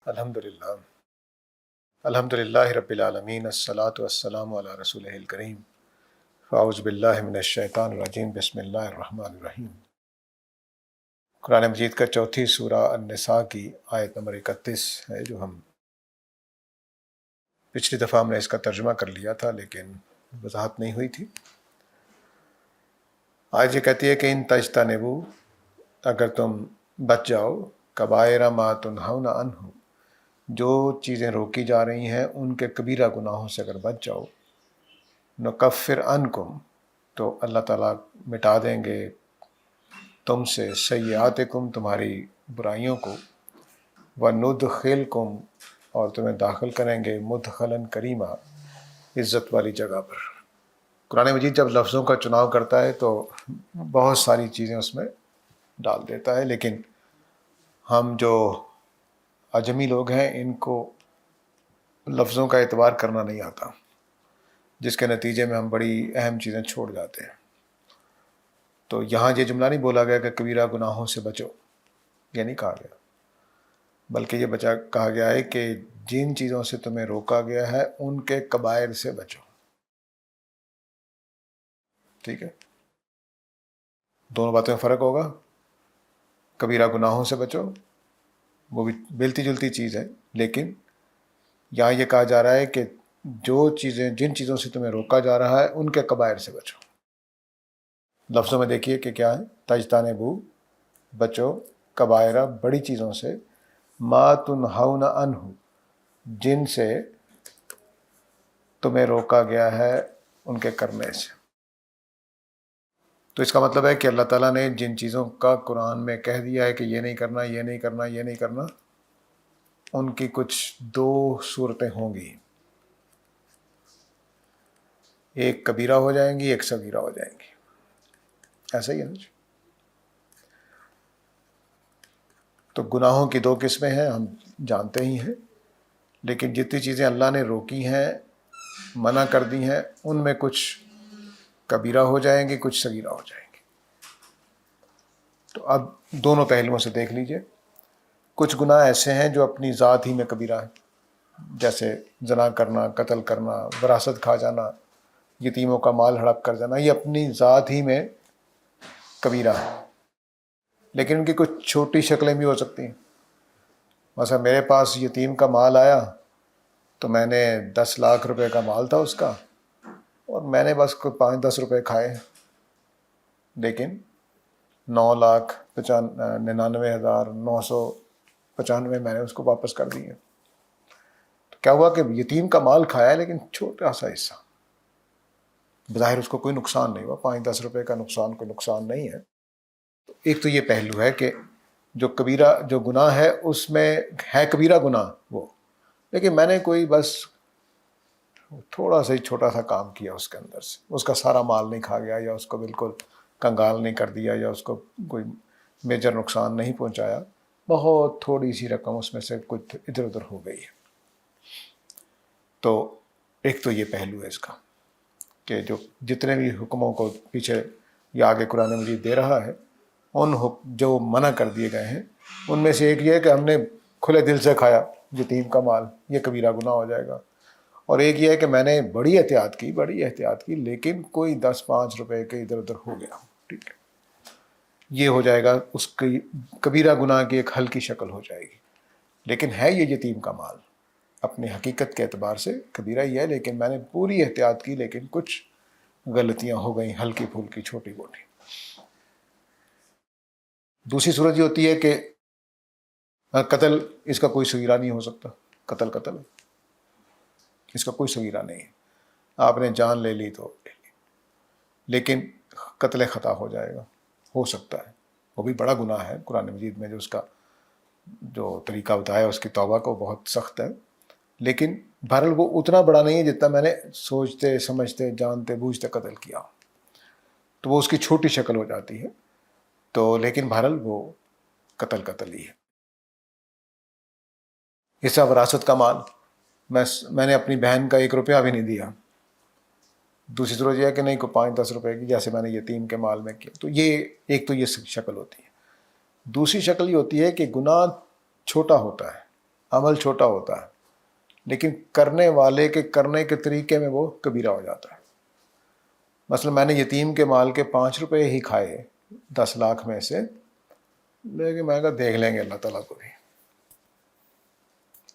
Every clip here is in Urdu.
الحمدللہ الحمدللہ رب العالمین الصلاۃ والسلام علی رسولہ الکریم اعوذ باللہ من الشیطان الرجیم بسم اللہ الرحمن الرحیم۔ قرآن مجید کا چوتھی سورہ النساء کی آیت نمبر 31 ہے، جو ہم پچھلی دفعہ ہم نے اس کا ترجمہ کر لیا تھا لیکن وضاحت نہیں ہوئی تھی۔ آج یہ کہتی ہے کہ ان تجتنبوا، اگر تم بچ جاؤ، کبائر ما تنہون عنہ، جو چیزیں روکی جا رہی ہیں ان کے کبیرہ گناہوں سے اگر بچ جاؤ، نکفر عنکم، تو اللہ تعالیٰ مٹا دیں گے تم سے سیئاتکم، تمہاری برائیوں کو، وندخلکم، اور تمہیں داخل کریں گے مدخلاً کریما، عزت والی جگہ پر۔ قرآن مجید جب لفظوں کا چناؤ کرتا ہے تو بہت ساری چیزیں اس میں ڈال دیتا ہے، لیکن ہم جو اجمی لوگ ہیں ان کو لفظوں کا اعتبار کرنا نہیں آتا، جس کے نتیجے میں ہم بڑی اہم چیزیں چھوڑ جاتے ہیں۔ تو یہاں یہ جملہ نہیں بولا گیا کہ کبیرہ گناہوں سے بچو، یہ نہیں کہا گیا، بلکہ یہ کہا گیا ہے کہ جن چیزوں سے تمہیں روکا گیا ہے ان کے کبائر سے بچو۔ ٹھیک ہے، دونوں باتوں میں فرق ہوگا۔ کبیرہ گناہوں سے بچو، وہ بھی ملتی جلتی چیز ہے، لیکن یہاں یہ کہا جا رہا ہے کہ جن چیزوں سے تمہیں روکا جا رہا ہے ان کے کبائر سے بچو۔ لفظوں میں دیکھیے کہ کیا ہے، تجتنبوا، بچو، کبائرہ، بڑی چیزوں سے، ما تنہون عنہ، جن سے تمہیں روکا گیا ہے ان کے کرنے سے۔ تو اس کا مطلب ہے کہ اللہ تعالیٰ نے جن چیزوں کا قرآن میں کہہ دیا ہے کہ یہ نہیں کرنا، یہ نہیں کرنا، یہ نہیں کرنا، ان کی کچھ دو صورتیں ہوں گی، ایک کبیرہ ہو جائیں گی، ایک صغیرہ ہو جائیں گی۔ ایسا ہی ہے نا جی؟ تو گناہوں کی دو قسمیں ہیں، ہم جانتے ہی ہیں، لیکن جتنی چیزیں اللہ نے روکی ہیں، منع کر دی ہیں، ان میں کچھ کبیرہ ہو جائیں گی، کچھ صغیرہ ہو جائیں گی۔ تو اب دونوں پہلوؤں سے دیکھ لیجئے۔ کچھ گناہ ایسے ہیں جو اپنی ذات ہی میں کبیرہ ہیں، جیسے زنا کرنا، قتل کرنا، وراثت کھا جانا، یتیموں کا مال ہڑپ کر جانا، یہ اپنی ذات ہی میں کبیرہ ہے، لیکن ان کی کچھ چھوٹی شکلیں بھی ہو سکتی ہیں۔ مثلا میرے پاس یتیم کا مال آیا تو میں نے 10 لاکھ روپے کا مال تھا اس کا، اور میں نے بس کوئی 5-10 روپے کھائے، لیکن 9,99,995 میں نے اس کو واپس کر دیے۔ تو کیا ہوا کہ یتیم کا مال کھایا لیکن چھوٹا سا حصہ، بظاہر اس کو کوئی نقصان نہیں ہوا، 5-10 روپے کا نقصان کوئی نقصان نہیں ہے۔ تو ایک تو یہ پہلو ہے کہ جو گناہ ہے اس میں ہے کبیرہ گناہ وہ، لیکن میں نے کوئی بس تھوڑا سا ہی چھوٹا سا کام کیا اس کے اندر سے، اس کا سارا مال نہیں کھا گیا، یا اس کو بالکل کنگال نہیں کر دیا، یا اس کو کوئی میجر نقصان نہیں پہنچایا، بہت تھوڑی سی رقم اس میں سے کچھ ادھر ادھر ہو گئی ہے۔ تو ایک تو یہ پہلو ہے اس کا کہ جتنے بھی حکموں کو پیچھے یا آگے قرآن مجید دے رہا ہے، ان جو منع کر دیے گئے ہیں ان میں سے ایک یہ ہے کہ ہم نے کھلے دل سے کھایا یتیم کا مال، یہ کبیرہ گناہ ہو جائے گا، اور ایک یہ ہے کہ میں نے بڑی احتیاط کی لیکن کوئی 10-5 روپے کے ادھر ادھر ہو گیا، ٹھیک ہے، یہ ہو جائے گا، اس کی کبیرہ گناہ کی ایک ہلکی شکل ہو جائے گی، لیکن ہے یہ یتیم کا مال اپنی حقیقت کے اعتبار سے کبیرہ ہی ہے، لیکن میں نے پوری احتیاط کی، لیکن کچھ غلطیاں ہو گئیں، ہلکی پھلکی چھوٹی موٹی۔ دوسری صورت یہ ہوتی ہے کہ قتل، اس کا کوئی صغیرہ نہیں ہو سکتا، قتل ہے، اس کا کوئی صغیرہ نہیں ہے، آپ نے جان لے لی تو لے لی، لیکن قتل خطا ہو جائے گا، ہو سکتا ہے، وہ بھی بڑا گناہ ہے۔ قرآن مجید میں جو اس کا جو طریقہ بتایا اس کی توبہ کو بہت سخت ہے، لیکن بہرحال وہ اتنا بڑا نہیں ہے جتنا میں نے سوچتے سمجھتے جانتے بوجھتے قتل کیا، تو وہ اس کی چھوٹی شکل ہو جاتی ہے، تو لیکن بہرحال وہ قتل ہی ہے۔ حصہ وراثت کا مال، میں نے اپنی بہن کا 1 روپیہ بھی نہیں دیا۔ دوسری صورت یہ ہے کہ نہیں، کو 5-10 روپے کی، جیسے میں نے یتیم کے مال میں کیا، تو یہ ایک تو یہ شکل ہوتی ہے۔ دوسری شکل یہ ہوتی ہے کہ گناہ چھوٹا ہوتا ہے، عمل چھوٹا ہوتا ہے لیکن کرنے والے کے کرنے کے طریقے میں وہ کبیرہ ہو جاتا ہے. مثلا میں نے یتیم کے مال کے 5 روپے ہی کھائے 10 لاکھ میں سے، لیکن میں کہا دیکھ لیں گے اللہ تعالیٰ کو بھی.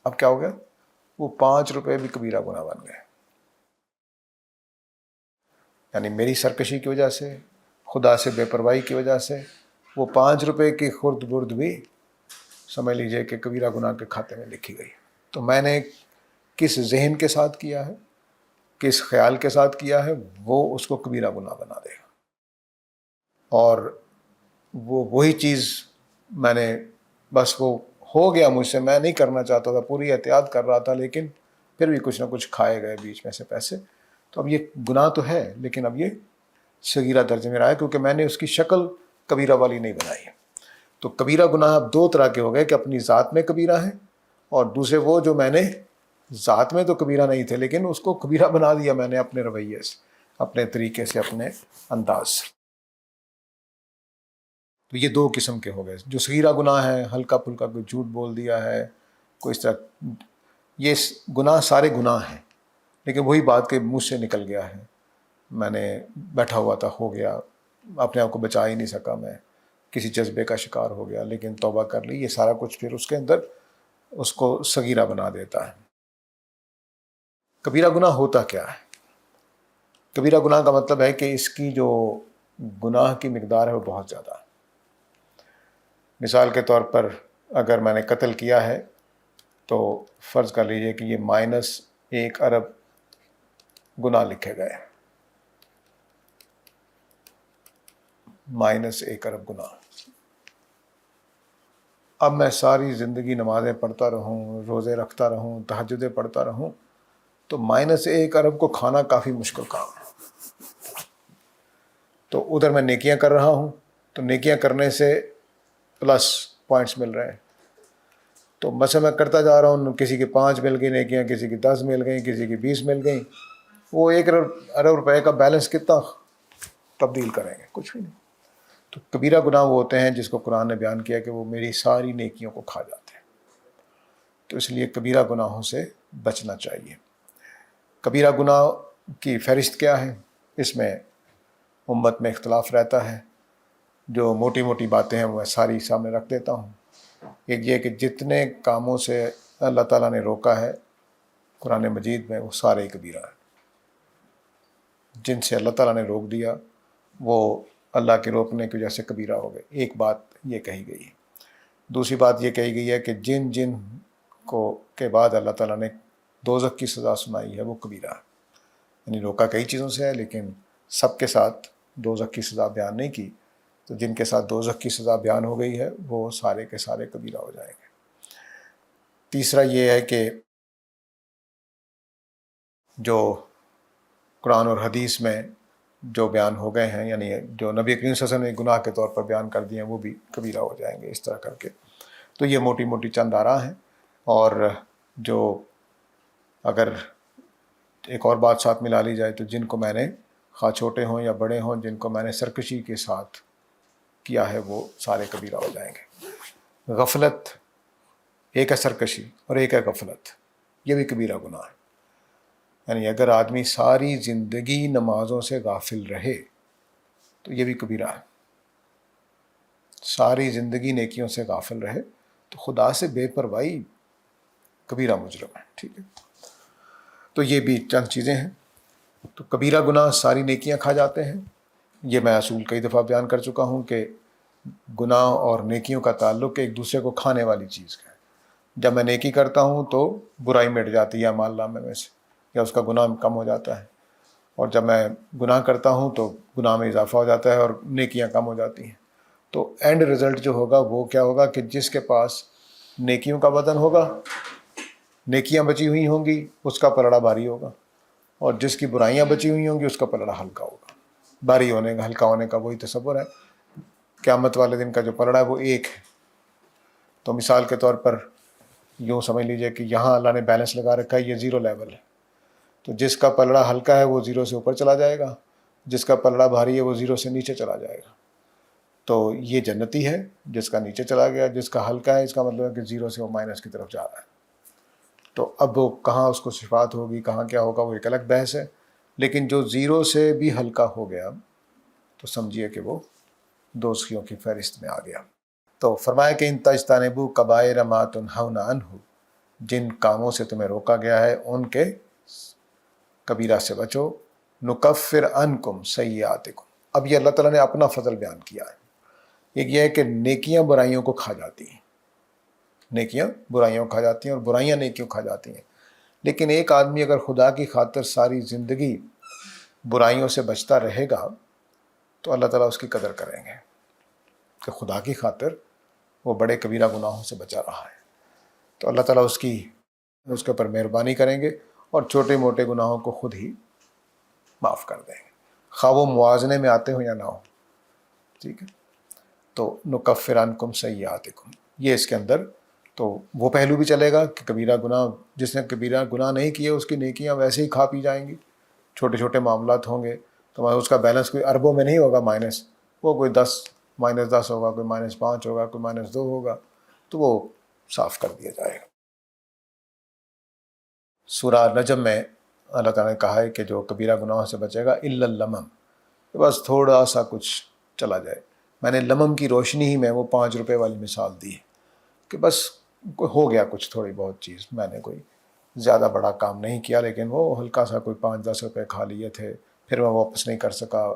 اب کیا ہو گیا؟ وہ 5 روپے بھی کبیرہ گناہ بن گئے. یعنی میری سرکشی کی وجہ سے، خدا سے بے پرواہی کی وجہ سے وہ 5 روپے کی خرد برد بھی سمجھ لیجئے کہ کبیرہ گناہ کے کھاتے میں لکھی گئی. تو میں نے کس ذہن کے ساتھ کیا ہے، کس خیال کے ساتھ کیا ہے، وہ اس کو کبیرہ گناہ بنا دے گا. اور وہ وہی چیز میں نے بس وہ ہو گیا مجھ سے، میں نہیں کرنا چاہتا تھا، پوری احتیاط کر رہا تھا، لیکن پھر بھی کچھ نہ کچھ کھائے گئے بیچ میں سے پیسے. تو اب یہ گناہ تو ہے لیکن اب یہ صغیرہ درجے میں رہا ہے کیونکہ میں نے اس کی شکل کبیرہ والی نہیں بنائی ہے. تو کبیرہ گناہ اب 2 طرح کے ہو گئے کہ اپنی ذات میں کبیرہ ہیں، اور دوسرے وہ جو میں نے ذات میں تو کبیرہ نہیں تھے لیکن اس کو کبیرہ بنا دیا میں نے اپنے رویے سے، اپنے طریقے سے، اپنے انداز سے. تو یہ 2 قسم کے ہو گئے. جو صغیرہ گناہ ہے، ہلکا پھلکا کوئی جھوٹ بول دیا ہے، کوئی اس طرح، یہ گناہ سارے گناہ ہیں لیکن وہی بات کہ مجھ سے نکل گیا ہے، میں نے بیٹھا ہوا تھا، ہو گیا، اپنے آپ کو بچا ہی نہیں سکا، میں کسی جذبے کا شکار ہو گیا لیکن توبہ کر لی. یہ سارا کچھ پھر اس کے اندر اس کو صغیرہ بنا دیتا ہے. کبیرہ گناہ ہوتا کیا ہے؟ کبیرہ گناہ کا مطلب ہے کہ اس کی جو گناہ کی مقدار ہے وہ بہت زیادہ ہے. مثال کے طور پر اگر میں نے قتل کیا ہے تو فرض کر لیجئے کہ یہ -1 ارب گناہ لکھے گئے، -1 ارب گناہ. اب میں ساری زندگی نمازیں پڑھتا رہوں، روزے رکھتا رہوں، تہجدیں پڑھتا رہوں، تو -1 ارب کو کھانا کافی مشکل کام ہے. تو ادھر میں نیکیاں کر رہا ہوں، تو نیکیاں کرنے سے پلس پوائنٹس مل رہے ہیں. تو مثلا میں کرتا جا رہا ہوں، کسی کی 5 مل گئی نیکیاں، کسی کی 10 مل گئیں، کسی کی 20 مل گئیں، وہ 1 ارب روپے کا بیلنس کتنا تبدیل کریں گے؟ کچھ بھی نہیں. تو کبیرہ گناہ وہ ہوتے ہیں جس کو قرآن نے بیان کیا کہ وہ میری ساری نیکیوں کو کھا جاتے ہیں. تو اس لیے کبیرہ گناہوں سے بچنا چاہیے. کبیرہ گناہ کی فہرست کیا ہے؟ اس میں امت میں اختلاف رہتا ہے. جو موٹی موٹی باتیں ہیں وہ میں ساری سامنے رکھ دیتا ہوں. ایک یہ کہ جتنے کاموں سے اللہ تعالیٰ نے روکا ہے قرآن مجید میں، وہ سارے کبیرہ ہیں. جن سے اللہ تعالیٰ نے روک دیا وہ اللہ کے روکنے کی وجہ سے کبیرہ ہو گئے. ایک بات یہ کہی گئی ہے. دوسری بات یہ کہی گئی ہے کہ جن جن کو کے بعد اللہ تعالیٰ نے دوزخ کی سزا سنائی ہے وہ کبیرہ ہے. یعنی روکا کئی چیزوں سے ہے لیکن سب کے ساتھ دوزخ کی سزا بیان نہیں کی. تو جن کے ساتھ دوزخ کی سزا بیان ہو گئی ہے وہ سارے کے سارے کبیرہ ہو جائیں گے. تیسرا یہ ہے کہ جو قرآن اور حدیث میں جو بیان ہو گئے ہیں، یعنی جو نبی کریم صلی اللہ علیہ وسلم نے گناہ کے طور پر بیان کر دیے ہیں، وہ بھی کبیرہ ہو جائیں گے اس طرح کر کے. تو یہ موٹی موٹی چند آراء ہیں. اور جو اگر ایک اور بات ساتھ ملا لی جائے تو جن کو میں نے خواہ چھوٹے ہوں یا بڑے ہوں، جن کو میں نے سرکشی کے ساتھ کیا ہے وہ سارے کبیرہ ہو جائیں گے. غفلت، ایک ہے سرکشی اور ایک ہے غفلت، یہ بھی کبیرہ گناہ ہے. یعنی اگر آدمی ساری زندگی نمازوں سے غافل رہے تو یہ بھی کبیرہ ہے. ساری زندگی نیکیوں سے غافل رہے تو خدا سے بے پرواہی کبیرہ مجرم ہے. ٹھیک ہے، تو یہ بھی چند چیزیں ہیں. تو کبیرہ گناہ ساری نیکیاں کھا جاتے ہیں. یہ میں اصول کئی دفعہ بیان کر چکا ہوں کہ گناہ اور نیکیوں کا تعلق ایک دوسرے کو کھانے والی چیز کا ہے. جب میں نیکی کرتا ہوں تو برائی مٹ جاتی ہے اعمال نامے میں سے، یا اس کا گناہ کم ہو جاتا ہے. اور جب میں گناہ کرتا ہوں تو گناہ میں اضافہ ہو جاتا ہے اور نیکیاں کم ہو جاتی ہیں. تو اینڈ رزلٹ جو ہوگا وہ کیا ہوگا کہ جس کے پاس نیکیوں کا وزن ہوگا، نیکیاں بچی ہوئی ہوں گی، اس کا پلڑا بھاری ہوگا، اور جس کی برائیاں بچی ہوئی ہوں گی اس کا پلڑا ہلکا ہوگا. بھاری ہونے کا، ہلکا ہونے کا وہی تصور ہے. قیامت والے دن کا جو پلڑا ہے وہ ایک ہے. تو مثال کے طور پر یوں سمجھ لیجئے کہ یہاں اللہ نے بیلنس لگا رکھا ہے، یہ 0 لیول ہے. تو جس کا پلڑا ہلکا ہے وہ 0 سے اوپر چلا جائے گا، جس کا پلڑا بھاری ہے وہ 0 سے نیچے چلا جائے گا. تو یہ جنتی ہے. جس کا نیچے چلا گیا، جس کا ہلکا ہے، اس کا مطلب ہے کہ 0 سے وہ مائنس کی طرف جا رہا ہے. تو اب وہ کہاں اس کو صفات ہوگی، کہاں کیا ہوگا، وہ ایک الگ بحث ہے. لیکن جو زیرو سے بھی ہلکا ہو گیا تو سمجھیے کہ وہ دوزخیوں کی فہرست میں آ گیا. تو فرمایا کہ ان تجتنبوا کبائر ما تنہون عنہ، جن کاموں سے تمہیں روکا گیا ہے ان کے کبیرہ سے بچو. نکفر عنکم سیئاتکم. اب یہ اللہ تعالیٰ نے اپنا فضل بیان کیا ہے. ایک یہ ہے کہ نیکیاں برائیوں کو کھا جاتی ہیں، نیکیاں برائیوں کو کھا جاتی ہیں اور برائیاں نیکیوں کو کھا جاتی ہیں. لیکن ایک آدمی اگر خدا کی خاطر ساری زندگی برائیوں سے بچتا رہے گا تو اللہ تعالیٰ اس کی قدر کریں گے کہ خدا کی خاطر وہ بڑے کبیرہ گناہوں سے بچا رہا ہے. تو اللہ تعالیٰ اس کے اوپر مہربانی کریں گے اور چھوٹے موٹے گناہوں کو خود ہی معاف کر دیں گے، خواہ وہ موازنے میں آتے ہوں یا نہ ہو. ٹھیک ہے. تو نکفر عنکم سیئاتکم، یہ اس کے اندر تو وہ پہلو بھی چلے گا کہ کبیرہ گناہ، جس نے کبیرہ گناہ نہیں کیے اس کی نیکیاں ویسے ہی کھا پی جائیں گی. چھوٹے چھوٹے معاملات ہوں گے تو اس کا بیلنس کوئی اربوں میں نہیں ہوگا مائنس، وہ کوئی -10 ہوگا، کوئی -5 ہوگا، کوئی -2 ہوگا، تو وہ صاف کر دیا جائے گا. سورہ نجم میں اللہ تعالیٰ نے کہا ہے کہ جو کبیرہ گناہوں سے بچے گا الا اللمم، بس تھوڑا سا کچھ چلا جائے. میں نے لمم کی روشنی ہی میں وہ 5 روپے والی مثال دی ہے کہ بس ہو گیا کچھ تھوڑی بہت چیز، میں نے کوئی زیادہ بڑا کام نہیں کیا لیکن وہ ہلکا سا کوئی 5-10 روپے کھا لیے تھے، پھر میں واپس نہیں کر سکا،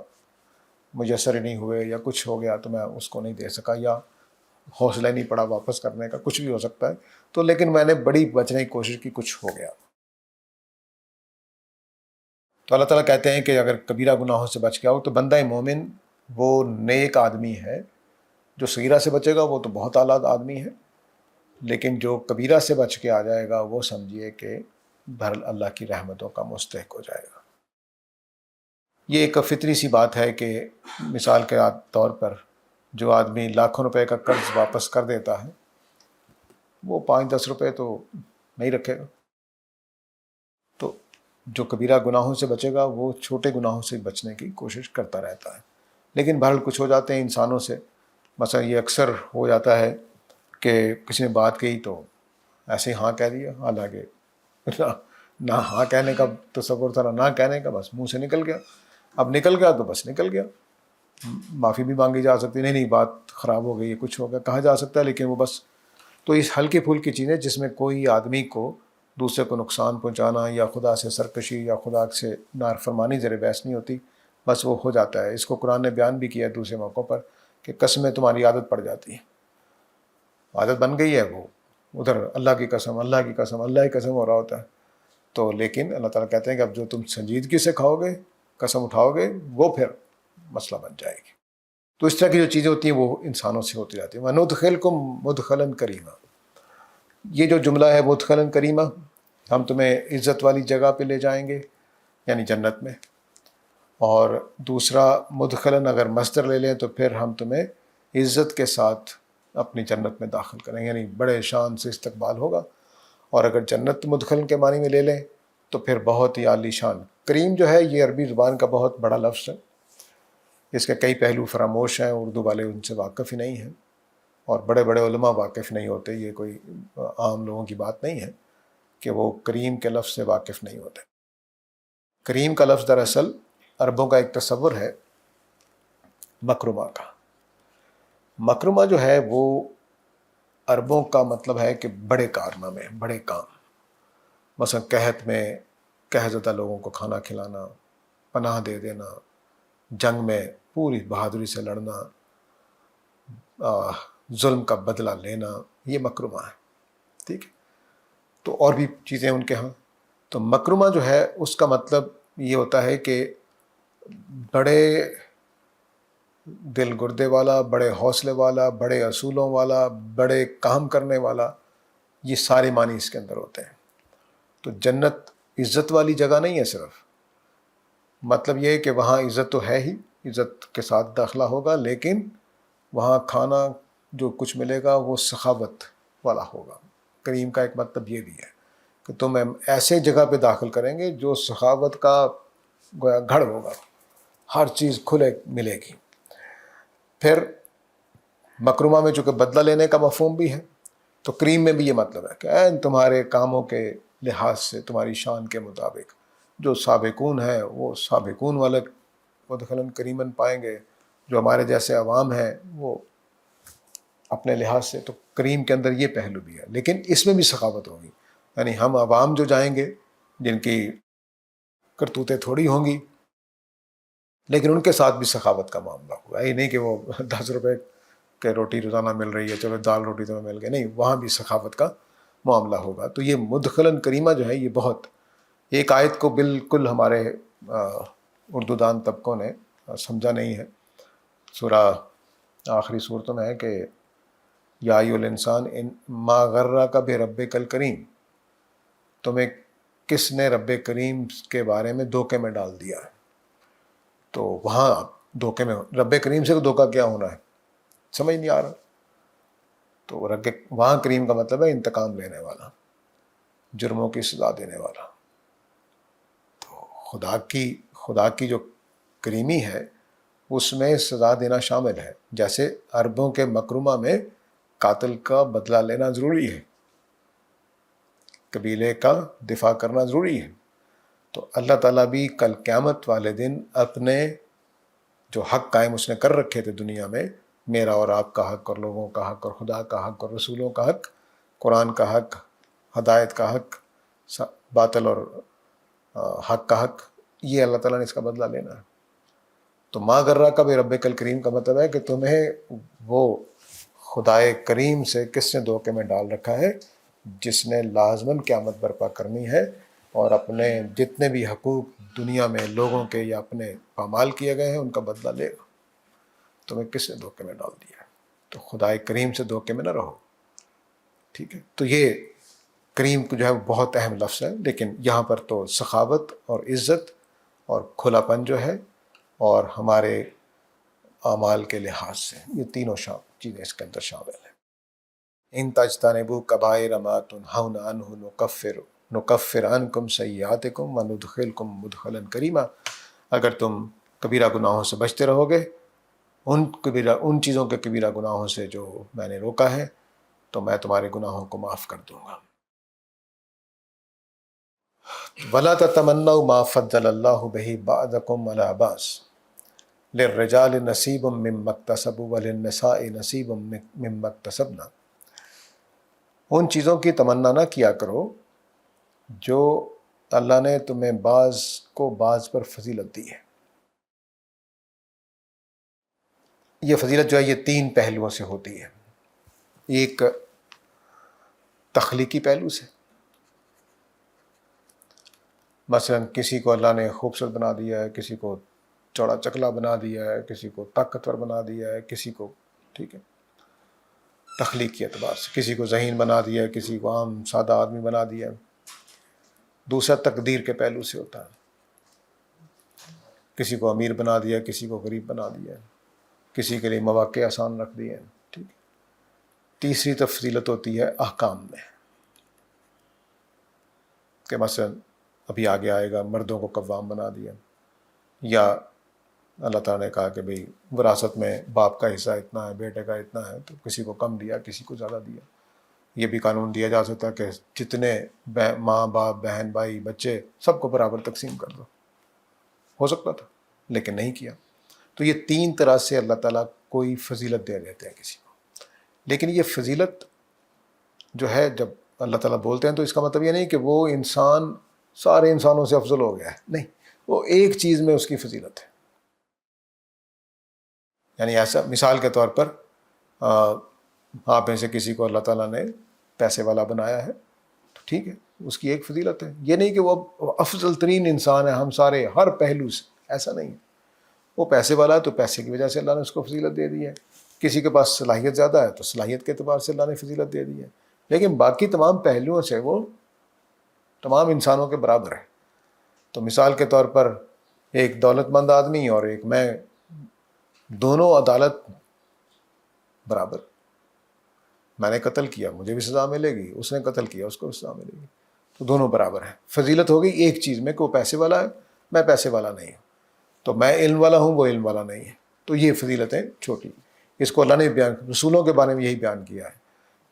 میسر ہی نہیں ہوئے یا کچھ ہو گیا تو میں اس کو نہیں دے سکا یا حوصلہ نہیں پڑا واپس کرنے کا، کچھ بھی ہو سکتا ہے. تو لیکن میں نے بڑی بچنے کی کوشش کی، کچھ ہو گیا. تو اللہ تعالیٰ کہتے ہیں کہ اگر کبیرہ گناہوں سے بچ گیا ہو تو بندہ مومن وہ نیک آدمی ہے. جو صغیرہ سے بچے گا وہ تو بہت اعلیٰ آدمی ہے، لیکن جو کبیرہ سے بچ کے آ جائے گا وہ سمجھیے کہ بہرحال اللہ کی رحمتوں کا مستحق ہو جائے گا. یہ ایک فطری سی بات ہے کہ مثال کے طور پر جو آدمی لاکھوں روپے کا قرض واپس کر دیتا ہے وہ 5-10 روپے تو نہیں رکھے گا. تو جو کبیرہ گناہوں سے بچے گا وہ چھوٹے گناہوں سے بچنے کی کوشش کرتا رہتا ہے. لیکن بہرحال کچھ ہو جاتے ہیں انسانوں سے، مثلا یہ اکثر ہو جاتا ہے کہ کسی نے بات کہی تو ایسے ہی ہاں کہہ دیا، حالانکہ نہ ہاں کہنے کا تصور تھا نہ کہنے کا، بس منہ سے نکل گیا. اب نکل گیا تو بس نکل گیا، معافی بھی مانگی جا سکتی، نہیں بات خراب ہو گئی، کچھ ہو گیا کہا جا سکتا ہے، لیکن وہ بس تو اس ہلکی پھلکی چیزیں جس میں کوئی آدمی کو دوسرے کو نقصان پہنچانا یا خدا سے سرکشی یا خدا سے نافرمانی زیر بحث نہیں ہوتی، بس وہ ہو جاتا ہے. اس کو قرآن نے بیان بھی کیا ہے دوسرے موقعوں پر کہ قسمیں تمہاری عادت پڑ جاتی ہیں، عادت بن گئی ہے، وہ ادھر اللہ کی قسم اللہ کی قسم اللہ کی قسم ہو رہا ہوتا ہے. تو لیکن اللہ تعالیٰ کہتے ہیں کہ اب جو تم سنجیدگی سے کھاؤ گے، قسم اٹھاؤ گے، وہ پھر مسئلہ بن جائے گی. تو اس طرح کی جو چیزیں ہوتی ہیں وہ انسانوں سے ہوتی جاتی ہیں. وَنُدْخِلْكُمْ مُدْخَلًا کریمًا، یہ جو جملہ ہے مدخلاً کریمہ، ہم تمہیں عزت والی جگہ پہ لے جائیں گے یعنی جنت میں. اور دوسرا مدخلاً اگر مصدر لے لیں تو پھر ہم تمہیں عزت کے ساتھ اپنی جنت میں داخل کریں گے، یعنی بڑے شان سے استقبال ہوگا. اور اگر جنت مدخلاً کے معنی میں لے لیں تو پھر بہت ہی عالی شان. کریم جو ہے یہ عربی زبان کا بہت بڑا لفظ ہے، اس کے کئی پہلو فراموش ہیں، اردو والے ان سے واقف ہی نہیں ہیں اور بڑے بڑے علماء واقف نہیں ہوتے. یہ کوئی عام لوگوں کی بات نہیں ہے کہ وہ کریم کے لفظ سے واقف نہیں ہوتے. کریم کا لفظ دراصل عربوں کا ایک تصور ہے مکرمہ کا. مکرمہ جو ہے وہ عربوں کا مطلب ہے کہ بڑے کارنامے، بڑے کام، مثلا قحط میں قحط زدہ لوگوں کو کھانا کھلانا، پناہ دے دینا، جنگ میں پوری بہادری سے لڑنا، ظلم کا بدلہ لینا، یہ مکرمہ ہے. ٹھیک ہے. تو اور بھی چیزیں ان کے ہاں. تو مکرمہ جو ہے اس کا مطلب یہ ہوتا ہے کہ بڑے دل گردے والا، بڑے حوصلے والا، بڑے اصولوں والا، بڑے کام کرنے والا، یہ سارے معنی اس کے اندر ہوتے ہیں. تو جنت عزت والی جگہ نہیں ہے صرف، مطلب یہ ہے کہ وہاں عزت تو ہے ہی، عزت کے ساتھ داخلہ ہوگا، لیکن وہاں کھانا جو کچھ ملے گا وہ سخاوت والا ہوگا. کریم کا ایک مطلب یہ بھی ہے کہ تم ایسے جگہ پہ داخل کریں گے جو سخاوت کا گویا گھڑ ہوگا، ہر چیز کھلے ملے گی. پھر مکرمہ میں چونکہ بدلہ لینے کا مفہوم بھی ہے تو کریم میں بھی یہ مطلب ہے کہ تمہارے کاموں کے لحاظ سے تمہاری شان کے مطابق. جو سابقون ہیں وہ سابقون والے مدخلاً کریمن پائیں گے، جو ہمارے جیسے عوام ہیں وہ اپنے لحاظ سے. تو کریم کے اندر یہ پہلو بھی ہے، لیکن اس میں بھی سخاوت ہوگی. یعنی ہم عوام جو جائیں گے جن کی کرتوتیں تھوڑی ہوں گی، لیکن ان کے ساتھ بھی سخاوت کا معاملہ ہوگا. یہ نہیں کہ وہ 10 روپے کہ روٹی روزانہ مل رہی ہے، چلو دال روٹی تمہیں مل گئی، نہیں، وہاں بھی سخاوت کا معاملہ ہوگا. تو یہ مدخلاً کریمہ جو ہے یہ بہت، ایک آیت کو بالکل ہمارے اردو دان طبقوں نے سمجھا نہیں ہے. سورہ آخری صورتوں میں ہے کہ یا ایھا الانسان ان ما غرک بربک الکریم، تمہیں کس نے رب کریم کے بارے میں دھوکے میں ڈال دیا ہے. تو وہاں دھوکے میں، رب کریم سے دھوکہ کیا ہونا ہے سمجھ نہیں آ رہا. تو وہاں کریم کا مطلب ہے انتقام لینے والا، جرموں کی سزا دینے والا. تو خدا کی جو کریمی ہے اس میں سزا دینا شامل ہے. جیسے عربوں کے مکرمہ میں قاتل کا بدلہ لینا ضروری ہے، قبیلے کا دفاع کرنا ضروری ہے. تو اللہ تعالیٰ بھی کل قیامت والے دن اپنے جو حق قائم اس نے کر رکھے تھے دنیا میں، میرا اور آپ کا حق، اور لوگوں کا حق، اور خدا کا حق، اور رسولوں کا حق، قرآن کا حق، ہدایت کا حق، باطل اور حق کا حق، یہ اللہ تعالیٰ نے اس کا بدلہ لینا ہے. تو ما غرک بربک الکریم کا مطلب ہے کہ تمہیں وہ خدائے کریم سے کس نے دھوکے میں ڈال رکھا ہے، جس نے لازماً قیامت برپا کرنی ہے اور اپنے جتنے بھی حقوق دنیا میں لوگوں کے یا اپنے پامال کیے گئے ہیں ان کا بدلہ لے گا. تمہیں کس نے دھوکے میں ڈال دیا ہے؟ تو خدائے کریم سے دھوکے میں نہ رہو. ٹھیک ہے. تو یہ کریم جو ہے وہ بہت اہم لفظ ہے، لیکن یہاں پر تو سخاوت اور عزت اور کھلا پن جو ہے اور ہمارے اعمال کے لحاظ سے یہ تینوں چیزیں اس کے اندر شامل ہیں. ان تجتنبوا کبائر ما تنہون عنہ نکفر عنکم سیئاتکم وندخلکم مدخلا کریما. اگر تم کبیرہ گناہوں سے بچتے رہو گے، ان چیزوں کے کبیرہ گناہوں سے جو میں نے روکا ہے، تو میں تمہارے گناہوں کو معاف کر دوں گا. وَلَا تَتَمَنَّوْا مَا فَضَّلَ اللَّهُ بِهِ بَعْضَكُمْ عَلَىٰ بَعْضٍ لِلرِّجَالِ نَصِيبٌ مِّمَّا اكْتَسَبُوا وَلِلنِّسَاءِ نَصِيبٌ مِّمَّا اكْتَسَبْنَا. ان چیزوں کی تمنا نہ کیا کرو جو اللہ نے تمہیں بعض کو بعض پر فضیلت دی ہے. یہ فضیلت جو ہے یہ 3 پہلوؤں سے ہوتی ہے. ایک تخلیقی پہلو سے، مثلا کسی کو اللہ نے خوبصورت بنا دیا ہے، کسی کو چوڑا چکلا بنا دیا ہے، کسی کو طاقتور بنا دیا ہے، کسی کو، ٹھیک ہے، تخلیق کے اعتبار سے کسی کو ذہین بنا دیا ہے، کسی کو عام سادہ آدمی بنا دیا ہے. دوسرا تقدیر کے پہلو سے ہوتا ہے، کسی کو امیر بنا دیا، کسی کو غریب بنا دیا، کسی کے لیے مواقع آسان رکھ دیے. ٹھیک. تیسری تفصیلت ہوتی ہے احکام میں، کہ مثلا ابھی آگے آئے گا مردوں کو قوام بنا دیا، یا اللہ تعالیٰ نے کہا کہ بھئی وراثت میں باپ کا حصہ اتنا ہے، بیٹے کا اتنا ہے، تو کسی کو کم دیا، کسی کو زیادہ دیا. یہ بھی قانون دیا جا سکتا ہے کہ جتنے ماں باپ بہن بھائی بچے سب کو برابر تقسیم کر دو. ہو سکتا تھا لیکن نہیں کیا. تو یہ 3 طرح سے اللہ تعالیٰ کوئی فضیلت دے دیتے ہیں کسی کو. لیکن یہ فضیلت جو ہے جب اللہ تعالیٰ بولتے ہیں تو اس کا مطلب یہ نہیں کہ وہ انسان سارے انسانوں سے افضل ہو گیا ہے، نہیں، وہ ایک چیز میں اس کی فضیلت ہے. یعنی ایسا مثال کے طور پر آپ میں سے کسی کو اللہ تعالیٰ نے پیسے والا بنایا ہے، تو ٹھیک ہے، اس کی ایک فضیلت ہے. یہ نہیں کہ وہ افضل ترین انسان ہے ہم سارے ہر پہلو سے، ایسا نہیں ہے. وہ پیسے والا ہے تو پیسے کی وجہ سے اللہ نے اس کو فضیلت دے دی ہے. کسی کے پاس صلاحیت زیادہ ہے تو صلاحیت کے اعتبار سے اللہ نے فضیلت دے دی ہے. لیکن باقی تمام پہلوؤں سے وہ تمام انسانوں کے برابر ہے. تو مثال کے طور پر ایک دولت مند آدمی اور ایک میں، دونوں عدالت برابر. میں نے قتل کیا، مجھے بھی سزا ملے گی، اس نے قتل کیا، اس کو بھی سزا ملے گی. تو دونوں برابر ہیں. فضیلت ہوگی ایک چیز میں کہ وہ پیسے والا ہے، میں پیسے والا نہیں ہوں. تو میں علم والا ہوں، وہ علم والا نہیں ہے. تو یہ فضیلتیں چھوٹی. اس کو اللہ نے رسولوں کے بارے میں یہی بیان کیا ہے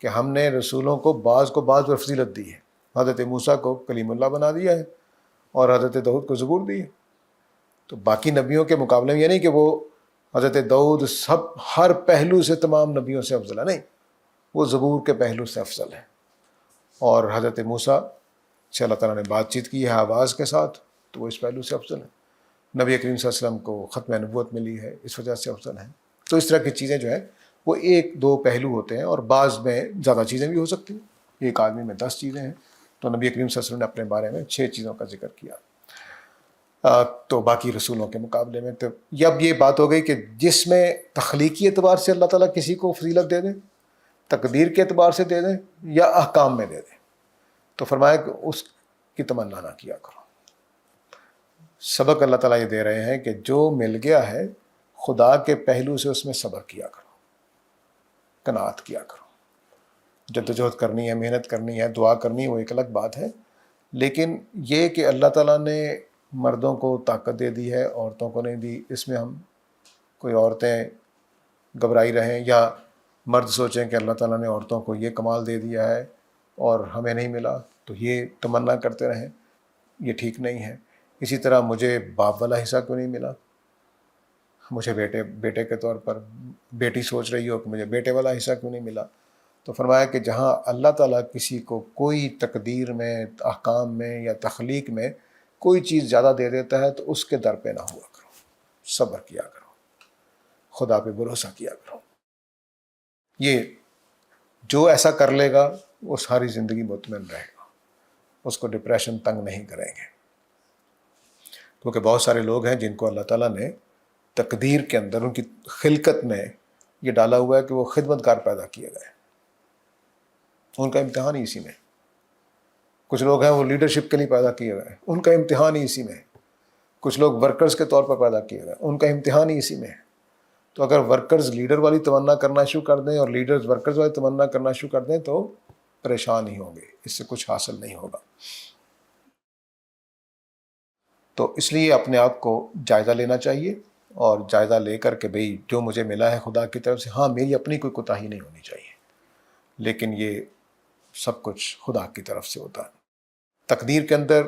کہ ہم نے رسولوں کو بعض پر فضیلت دی ہے. حضرت موسیٰ کو کلیم اللہ بنا دیا ہے اور حضرت داؤد کو زبور دی ہے. تو باقی نبیوں کے مقابلے میں یہ نہیں کہ وہ حضرت داؤد ہر پہلو سے تمام نبیوں سے افضل ہے، نہیں، وہ زبور کے پہلو سے افضل ہے. اور حضرت موسیٰ سے اللہ تعالیٰ نے بات چیت کی ہے آواز کے ساتھ، تو وہ اس پہلو سے افضل ہے. نبی کریم صلی اللہ علیہ وسلم کو ختم نبوت ملی ہے، اس وجہ سے افضل ہیں. تو اس طرح کی چیزیں جو ہیں وہ ایک دو پہلو ہوتے ہیں، اور بعض میں زیادہ چیزیں بھی ہو سکتی ہیں. ایک آدمی میں 10 چیزیں ہیں، تو نبی کریم صلی اللہ علیہ وسلم نے اپنے بارے میں 6 چیزوں کا ذکر کیا تو باقی رسولوں کے مقابلے میں. تو اب یہ بات ہو گئی کہ جس میں تخلیقی اعتبار سے اللہ تعالیٰ کسی کو فضیلت دے دیں، تقدیر کے اعتبار سے دے دیں، یا احکام میں دے دیں، تو فرمایا کہ اس کی تمنا نہ کیا کرو. سبق اللہ تعالیٰ یہ دے رہے ہیں کہ جو مل گیا ہے خدا کے پہلو سے اس میں صبر کیا کرو، قناعت کیا کرو. جدوجہد کرنی ہے، محنت کرنی ہے، دعا کرنی ہے، وہ ایک الگ بات ہے. لیکن یہ کہ اللہ تعالیٰ نے مردوں کو طاقت دے دی ہے، عورتوں کو نہیں دی، اس میں ہم کوئی عورتیں گھبرائی رہیں یا مرد سوچیں کہ اللہ تعالیٰ نے عورتوں کو یہ کمال دے دیا ہے اور ہمیں نہیں ملا، تو یہ تمنا کرتے رہیں، یہ ٹھیک نہیں ہے. اسی طرح مجھے باپ والا حصہ کیوں نہیں ملا، مجھے بیٹے کے طور پر بیٹی سوچ رہی ہو کہ مجھے بیٹے والا حصہ کیوں نہیں ملا. تو فرمایا کہ جہاں اللہ تعالیٰ کسی کو کوئی تقدیر میں، احکام میں یا تخلیق میں کوئی چیز زیادہ دے دیتا ہے تو اس کے در پہ نہ ہوا کرو، صبر کیا کرو، خدا پہ بھروسہ کیا کرو. یہ جو ایسا کر لے گا وہ ساری زندگی مطمئن رہے گا، اس کو ڈپریشن تنگ نہیں کریں گے. کیونکہ بہت سارے لوگ ہیں جن کو اللہ تعالیٰ نے تقدیر کے اندر، ان کی خلقت میں یہ ڈالا ہوا ہے کہ وہ خدمتگار پیدا کیے گئے، ان کا امتحان ہی اسی میں. کچھ لوگ ہیں وہ لیڈرشپ کے لیے پیدا کیے گئے، ان کا امتحان ہی اسی میں. کچھ لوگ ورکرز کے طور پر پیدا کیے گئے، ان کا امتحان ہی اسی میں. تو اگر ورکرز لیڈر والی تمنا کرنا شروع کر دیں اور لیڈرز ورکرز والی تمنا کرنا شروع کر دیں تو پریشان ہی ہوں گے، اس سے کچھ حاصل نہیں ہوگا. تو اس لیے اپنے آپ کو جائزہ لینا چاہیے، اور جائزہ لے کر کہ بھئی جو مجھے ملا ہے خدا کی طرف سے، ہاں میری اپنی کوئی کوتاہی نہیں ہونی چاہیے، لیکن یہ سب کچھ خدا کی طرف سے ہوتا ہے. تقدیر کے اندر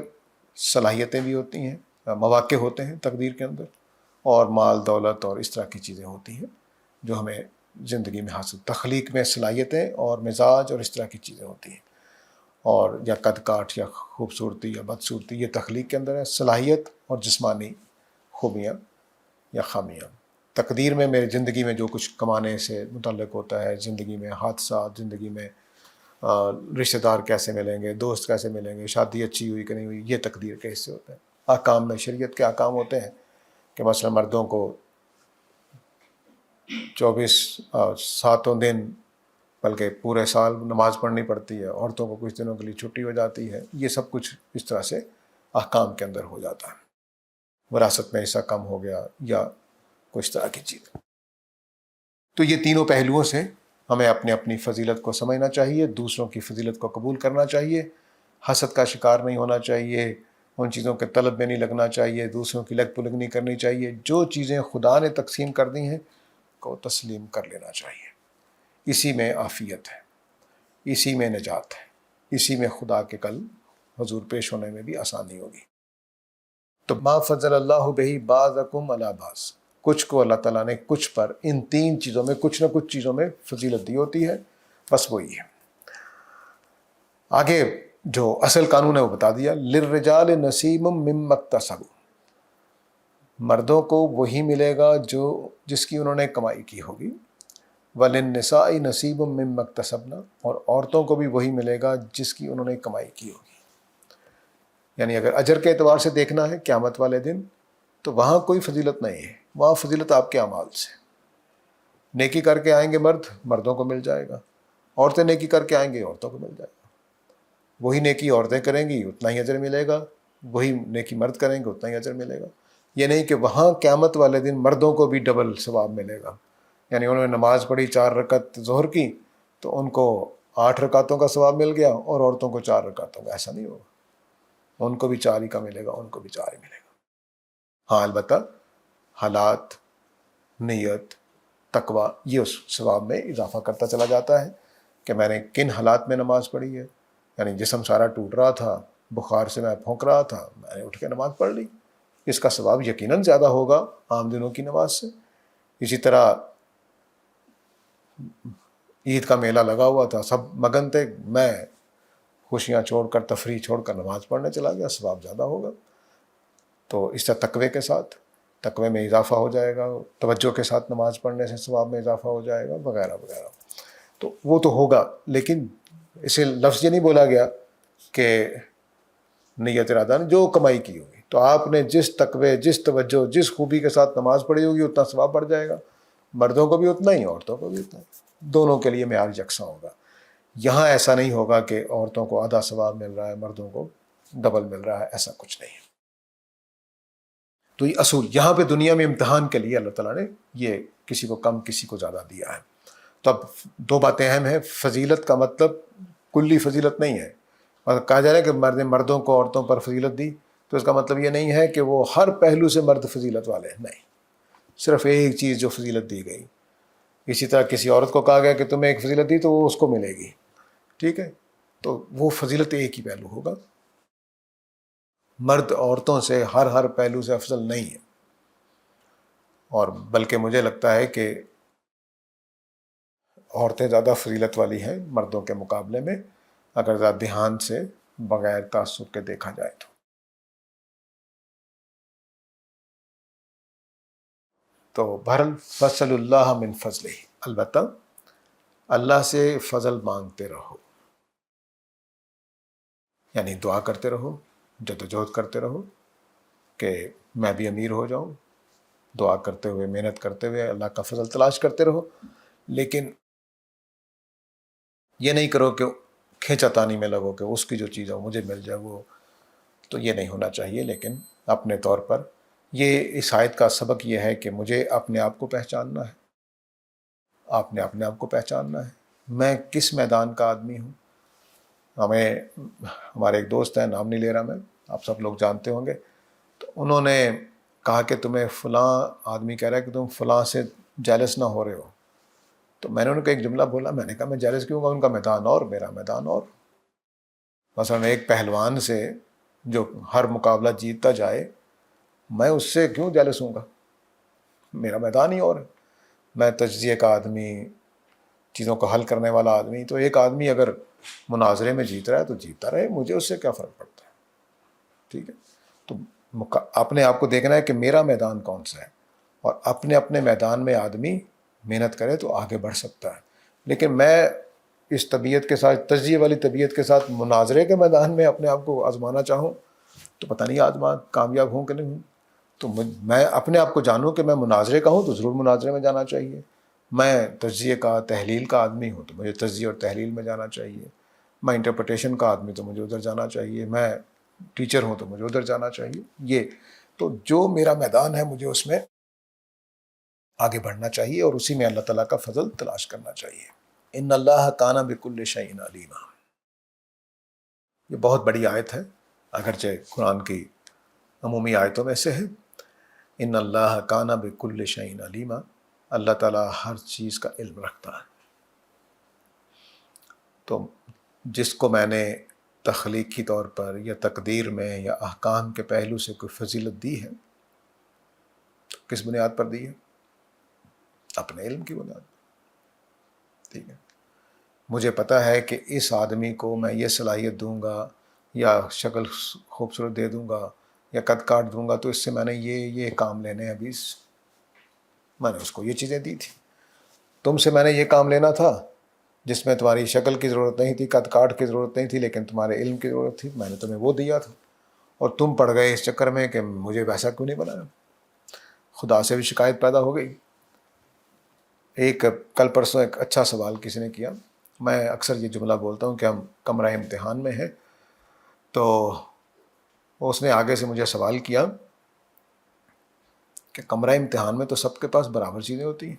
صلاحیتیں بھی ہوتی ہیں، مواقع ہوتے ہیں تقدیر کے اندر، اور مال دولت اور اس طرح کی چیزیں ہوتی ہیں جو ہمیں زندگی میں حاصل. تخلیق میں صلاحیتیں اور مزاج اور اس طرح کی چیزیں ہوتی ہیں، اور یا قد کاٹ یا خوبصورتی یا بدصورتی، یہ تخلیق کے اندر ہے. صلاحیت اور جسمانی خوبیاں یا خامیاں. تقدیر میں میری زندگی میں جو کچھ کمانے سے متعلق ہوتا ہے، زندگی میں حادثات، زندگی میں رشتہ دار کیسے ملیں گے، دوست کیسے ملیں گے، شادی اچھی ہوئی کہ نہیں ہوئی، یہ تقدیر کے حصے ہوتے ہیں. احکام میں شریعت کے احکام ہوتے ہیں کہ مثلا مردوں کو 7 دن بلکہ پورے سال نماز پڑھنی پڑتی ہے، عورتوں کو کچھ دنوں کے لیے چھٹی ہو جاتی ہے. یہ سب کچھ اس طرح سے احکام کے اندر ہو جاتا ہے. وراثت میں حصہ کم ہو گیا یا کچھ طرح کی چیز. تو یہ تینوں پہلوؤں سے ہمیں اپنے اپنی فضیلت کو سمجھنا چاہیے، دوسروں کی فضیلت کو قبول کرنا چاہیے، حسد کا شکار نہیں ہونا چاہیے، ان چیزوں کے طلب میں نہیں لگنا چاہیے، دوسروں کی لگ پلگ نہیں کرنی چاہیے. جو چیزیں خدا نے تقسیم کر دی ہیں کو تسلیم کر لینا چاہیے. اسی میں عافیت ہے، اسی میں نجات ہے، اسی میں خدا کے کل حضور پیش ہونے میں بھی آسانی ہوگی. تو ما فضل اللہ بہ بعضکم علی بعض، کچھ کو اللہ تعالیٰ نے کچھ پر ان 3 چیزوں میں کچھ نہ کچھ چیزوں میں فضیلت دی ہوتی ہے، بس وہی ہے. آگے جو اصل قانون ہے وہ بتا دیا، للرجال نصیب مما اکتسبوا، مردوں کو وہی ملے گا جس کی انہوں نے کمائی کی ہوگی. وللنساء نصیب مما اکتسبن، اور عورتوں کو بھی وہی ملے گا جس کی انہوں نے کمائی کی ہوگی. یعنی اگر اجر کے اعتبار سے دیکھنا ہے قیامت والے دن تو وہاں کوئی فضیلت نہیں ہے، وہاں فضیلت آپ کے اعمال سے. نیکی کر کے آئیں گے مرد، مردوں کو مل جائے گا، عورتیں نیکی کر کے آئیں گے، عورتوں کو مل جائے گا. وہی نیکی عورتیں کریں گی اتنا ہی اجر ملے گا، وہی نیکی مرد کریں گے اتنا ہی اجر ملے گا. یہ نہیں کہ وہاں قیامت والے دن مردوں کو بھی ڈبل ثواب ملے گا. یعنی انہوں نے نماز پڑھی 4 رکعت ظہر کی تو ان کو 8 رکعتوں کا ثواب مل گیا، اور عورتوں کو 4 رکعتوں کا. ایسا نہیں ہوگا، ان کو بھی 4 ہی کا ملے گا، ان کو بھی 4 ہی ملے گا. ہاں البتہ حالات، نیت، تقوی، یہ اس ثواب میں اضافہ کرتا چلا جاتا ہے کہ میں نے کن حالات میں نماز پڑھی ہے، یعنی جسم سارا ٹوٹ رہا تھا، بخار سے میں پھونک رہا تھا، میں نے اٹھ کے نماز پڑھ لی. اس کا ثواب یقیناً زیادہ ہوگا عام دنوں کی نماز سے. اسی طرح عید کا میلہ لگا ہوا تھا، سب مگن تھے، میں خوشیاں چھوڑ کر، تفریح چھوڑ کر نماز پڑھنے چلا گیا، ثواب زیادہ ہوگا. تو اس طرح تقوی کے ساتھ، تقوی میں اضافہ ہو جائے گا، توجہ کے ساتھ نماز پڑھنے سے ثواب میں اضافہ ہو جائے گا، وغیرہ وغیرہ. تو وہ تو ہوگا، لیکن اسے لفظ یہ نہیں بولا گیا کہ نیت ارادہ نے جو کمائی کی ہوگی. تو آپ نے جس تقوی، جس توجہ، جس خوبی کے ساتھ نماز پڑھی ہوگی اتنا ثواب بڑھ جائے گا. مردوں کو بھی اتنا ہی، عورتوں کو بھی اتنا ہی، دونوں کے لیے معیار یکساں ہوگا. یہاں ایسا نہیں ہوگا کہ عورتوں کو آدھا ثواب مل رہا ہے، مردوں کو ڈبل مل رہا ہے، ایسا کچھ نہیں ہے. تو یہ اصول یہاں پہ دنیا میں امتحان کے لیے اللہ تعالیٰ نے یہ کسی کو کم کسی کو زیادہ دیا ہے. تو اب دو باتیں اہم ہیں. فضیلت کا مطلب کلی فضیلت نہیں ہے. اگر کہا جا رہا ہے کہ مردوں کو عورتوں پر فضیلت دی، تو اس کا مطلب یہ نہیں ہے کہ وہ ہر پہلو سے مرد فضیلت والے ہیں، نہیں، صرف ایک چیز جو فضیلت دی گئی. اسی طرح کسی عورت کو کہا گیا کہ تمہیں ایک فضیلت دی تو وہ اس کو ملے گی، ٹھیک ہے، تو وہ فضیلت ایک ہی پہلو ہوگا. مرد عورتوں سے ہر پہلو سے افضل نہیں ہے. اور بلکہ مجھے لگتا ہے کہ عورتیں زیادہ فضیلت والی ہیں مردوں کے مقابلے میں، اگر ذرا دھیان سے بغیر تعصب کے دیکھا جائے تو بہرحال فصل اللہ من فضلہ، البتہ اللہ سے فضل مانگتے رہو، یعنی دعا کرتے رہو، جدوجہد کرتے رہو کہ میں بھی امیر ہو جاؤں، دعا کرتے ہوئے، محنت کرتے ہوئے اللہ کا فضل تلاش کرتے رہو. لیکن یہ نہیں کرو کہ کھینچا تانی میں لگو کہ اس کی جو چیز ہو مجھے مل جائے، وہ تو یہ نہیں ہونا چاہیے. لیکن اپنے طور پر یہ اس آیت کا سبق یہ ہے کہ مجھے اپنے آپ کو پہچاننا ہے، آپ نے اپنے آپ کو پہچاننا ہے، میں کس میدان کا آدمی ہوں. ہمارے ایک دوست ہیں، نام نہیں لے رہا میں، آپ سب لوگ جانتے ہوں گے. تو انہوں نے کہا کہ تمہیں فلاں آدمی کہہ رہا ہے کہ تم فلاں سے جیلس نہ ہو رہے ہو. تو میں نے ان کو ایک جملہ بولا، میں نے کہا میں جیلس کیوں گا، ان کا میدان اور میرا میدان اور. مثلا ایک پہلوان سے جو ہر مقابلہ جیتتا جائے، میں اس سے کیوں جیلس ہوں گا، میرا میدان ہی اور ہے. میں تجزیے کا آدمی، چیزوں کو حل کرنے والا آدمی. تو ایک آدمی اگر مناظرے میں جیت رہا ہے تو جیتتا رہے، مجھے اس سے کیا فرق پڑتا ہے، ٹھیک ہے. تو اپنے آپ کو دیکھنا ہے کہ میرا میدان کون سا ہے، اور اپنے اپنے میدان میں آدمی محنت کرے تو آگے بڑھ سکتا ہے. لیکن میں اس طبیعت کے ساتھ، تجزیے والی طبیعت کے ساتھ مناظرے کے میدان میں اپنے آپ کو آزمانا چاہوں تو پتہ نہیں کامیاب ہوں کہ نہیں ہوں. تو میں اپنے آپ کو جانوں کہ میں مناظرے کا ہوں تو ضرور مناظرے میں جانا چاہیے. میں تجزیے کا، تحلیل کا آدمی ہوں تو مجھے تجزیے اور تحلیل میں جانا چاہیے. میں انٹرپریٹیشن کا آدمی تو مجھے ادھر جانا چاہیے. میں ٹیچر ہوں تو مجھے ادھر جانا چاہیے. یہ تو جو میرا میدان ہے مجھے اس میں آگے بڑھنا چاہیے، اور اسی میں اللہ تعالیٰ کا فضل تلاش کرنا چاہیے. ان اللہ کان بکل شیء علیما، یہ بہت بڑی آیت ہے، اگرچہ قرآن کی عمومی آیتوں میں سے ہے. ان اللہ کان بکل شیء علیما، اللہ تعالیٰ ہر چیز کا علم رکھتا ہے. تو جس کو میں نے تخلیقی طور پر یا تقدیر میں یا احکام کے پہلو سے کوئی فضیلت دی ہے، تو کس بنیاد پر دی ہے؟ اپنے علم کی بنیاد پر، ٹھیک ہے. مجھے پتہ ہے کہ اس آدمی کو میں یہ صلاحیت دوں گا، یا شکل خوبصورت دے دوں گا، یا قد کاٹ دوں گا، تو اس سے میں نے یہ کام لینے ہیں. ابھی میں نے اس کو یہ چیزیں دی تھی. تم سے میں نے یہ کام لینا تھا جس میں تمہاری شکل کی ضرورت نہیں تھی، قد کاٹ کی ضرورت نہیں تھی، لیکن تمہارے علم کی ضرورت تھی. میں نے تمہیں وہ دیا تھا، اور تم پڑ گئے اس چکر میں کہ مجھے ویسا کیوں نہیں بنایا. خدا سے بھی شکایت پیدا ہو گئی. کل پرسوں ایک اچھا سوال کسی نے کیا. میں اکثر یہ جملہ بولتا ہوں کہ ہم کمرہ امتحان میں ہیں، تو اس نے آگے سے مجھے سوال کیا کہ کمرہ امتحان میں تو سب کے پاس برابر چیزیں ہوتی ہیں،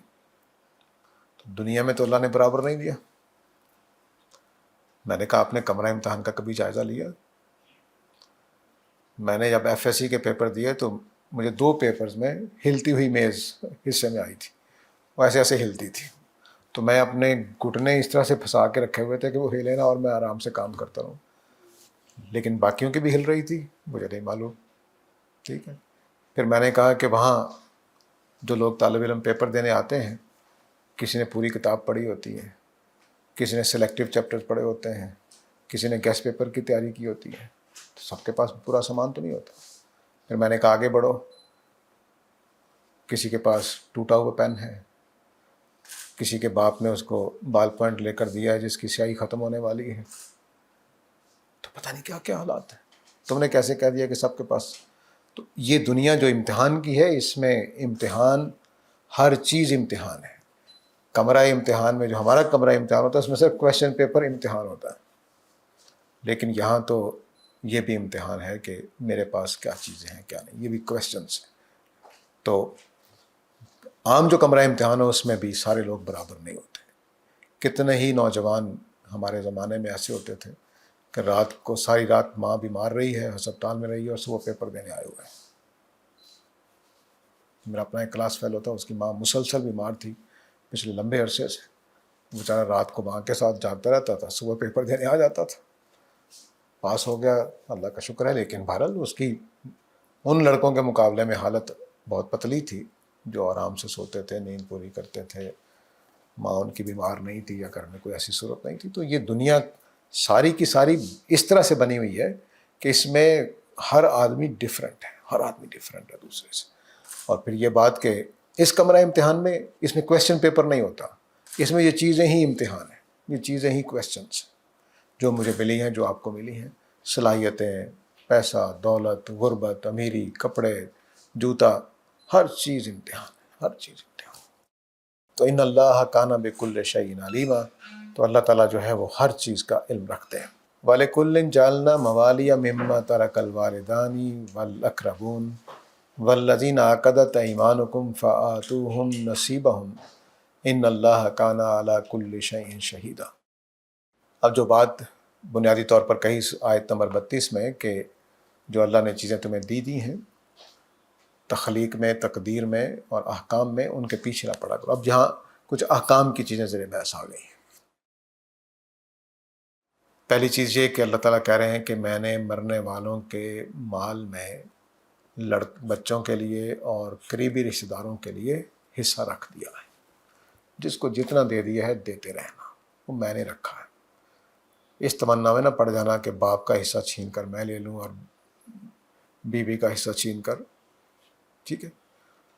تو دنیا میں تو اللہ نے برابر نہیں دیا. میں نے کہا آپ نے کمرہ امتحان کا کبھی جائزہ لیا؟ میں نے جب FSC کے پیپر دیے تو مجھے 2 پیپرز میں ہلتی ہوئی میز حصے میں آئی تھی، وہ ایسے ایسے ہلتی تھی. تو میں اپنے گھٹنے اس طرح سے پھنسا کے رکھے ہوئے تھے کہ وہ ہلے نہ اور میں آرام سے کام کرتا رہوں. لیکن باقیوں کی بھی ہل رہی تھی، مجھے نہیں معلوم. ٹھیک ہے. پھر میں نے کہا کہ وہاں جو لوگ طالب علم پیپر دینے آتے ہیں، کسی نے پوری کتاب پڑھی ہوتی ہے، کسی نے سلیکٹیو چیپٹر پڑھے ہوتے ہیں، کسی نے گیسٹ پیپر کی تیاری کی ہوتی ہے، تو سب کے پاس پورا سامان تو نہیں ہوتا. پھر میں نے کہا آگے بڑھو. کسی کے پاس ٹوٹا ہوا پین ہے، کسی کے باپ نے اس کو بال پوائنٹ لے کر دیا ہے جس کی سیاہی ختم ہونے والی ہے. تو پتہ نہیں کیا کیا حالات ہیں. تم نے کیسے کہہ دیا کہ سب کے پاس. تو یہ دنیا جو امتحان کی ہے، اس میں امتحان، ہر چیز امتحان ہے. کمرہ امتحان میں جو ہمارا کمرہ امتحان ہوتا ہے، اس میں صرف کویشچن پیپر امتحان ہوتا ہے. لیکن یہاں تو یہ بھی امتحان ہے کہ میرے پاس کیا چیزیں ہیں کیا نہیں، یہ بھی کویشچنس ہیں. تو عام جو کمرہ امتحان ہو اس میں بھی سارے لوگ برابر نہیں ہوتے. کتنے ہی نوجوان ہمارے زمانے میں ایسے ہوتے تھے کہ رات کو ساری رات ماں بیمار رہی ہے، ہسپتال میں رہی ہے، اور صبح پیپر دینے آئے ہوئے ہیں. میرا اپنا ایک کلاس فیلو تھا، اس کی ماں مسلسل بیمار تھی پچھلے لمبے عرصے سے. بیچارہ رات کو ماں کے ساتھ جاگتا رہتا تھا، صبح پیپر دینے آ جاتا تھا. پاس ہو گیا، اللہ کا شکر ہے. لیکن بہرحال اس کی ان لڑکوں کے مقابلے میں حالت بہت پتلی تھی جو آرام سے سوتے تھے، نیند پوری کرتے تھے، ماں ان کی بیمار نہیں تھی یا گھر میں کوئی ایسی صورت نہیں تھی. تو یہ دنیا ساری کی ساری اس طرح سے بنی ہوئی ہے کہ اس میں ہر آدمی ڈفرینٹ ہے، ہر آدمی ڈفرینٹ ہے دوسرے سے. اور پھر یہ بات کہ اس کمرہ امتحان میں اس میں کویشچن پیپر نہیں ہوتا، اس میں یہ چیزیں ہی امتحان ہیں، یہ چیزیں ہی کویشچنس ہیں جو مجھے ملی ہیں، جو آپ کو ملی ہیں. صلاحیتیں، پیسہ، دولت، غربت، امیری، کپڑے، جوتا، ہر چیز امتحان ہے، ہر چیز امتحان. تو ان اللہ کان بکل شیء علیما، تو اللہ تعالیٰ جو ہے وہ ہر چیز کا علم رکھتے ہیں. وَلِكُلٍّ جَعَلْنَا مَوَالِيَ مِمَّا تَرَكَ الْوَالِدَانِ وَالْأَقْرَبُونَ وَالَّذِينَ عَقَدَتْ أَيْمَانُكُمْ فَآتُوهُمْ نَصِيبَهُمْ إِنَّ اللَّهَ كَانَ عَلَى كُلِّ شَيْءٍ شَهِيدًا. اب جو بات بنیادی طور پر کہی آیت نمبر 32 میں کہ جو اللہ نے چیزیں تمہیں دی ہیں تخلیق میں، تقدیر میں اور احکام میں، ان کے پیچھے نہ پڑا کرو. اب جہاں کچھ احکام کی چیزیں زیر بحث آ گئی ہیں. پہلی چیز یہ کہ اللہ تعالیٰ کہہ رہے ہیں کہ میں نے مرنے والوں کے مال میں بچوں کے لیے اور قریبی رشتہ داروں کے لیے حصہ رکھ دیا ہے. جس کو جتنا دے دیا ہے دیتے رہنا، وہ میں نے رکھا ہے. اس تمنا میں نہ پڑ جانا کہ باپ کا حصہ چھین کر میں لے لوں اور بیوی کا حصہ چھین کر. ٹھیک ہے،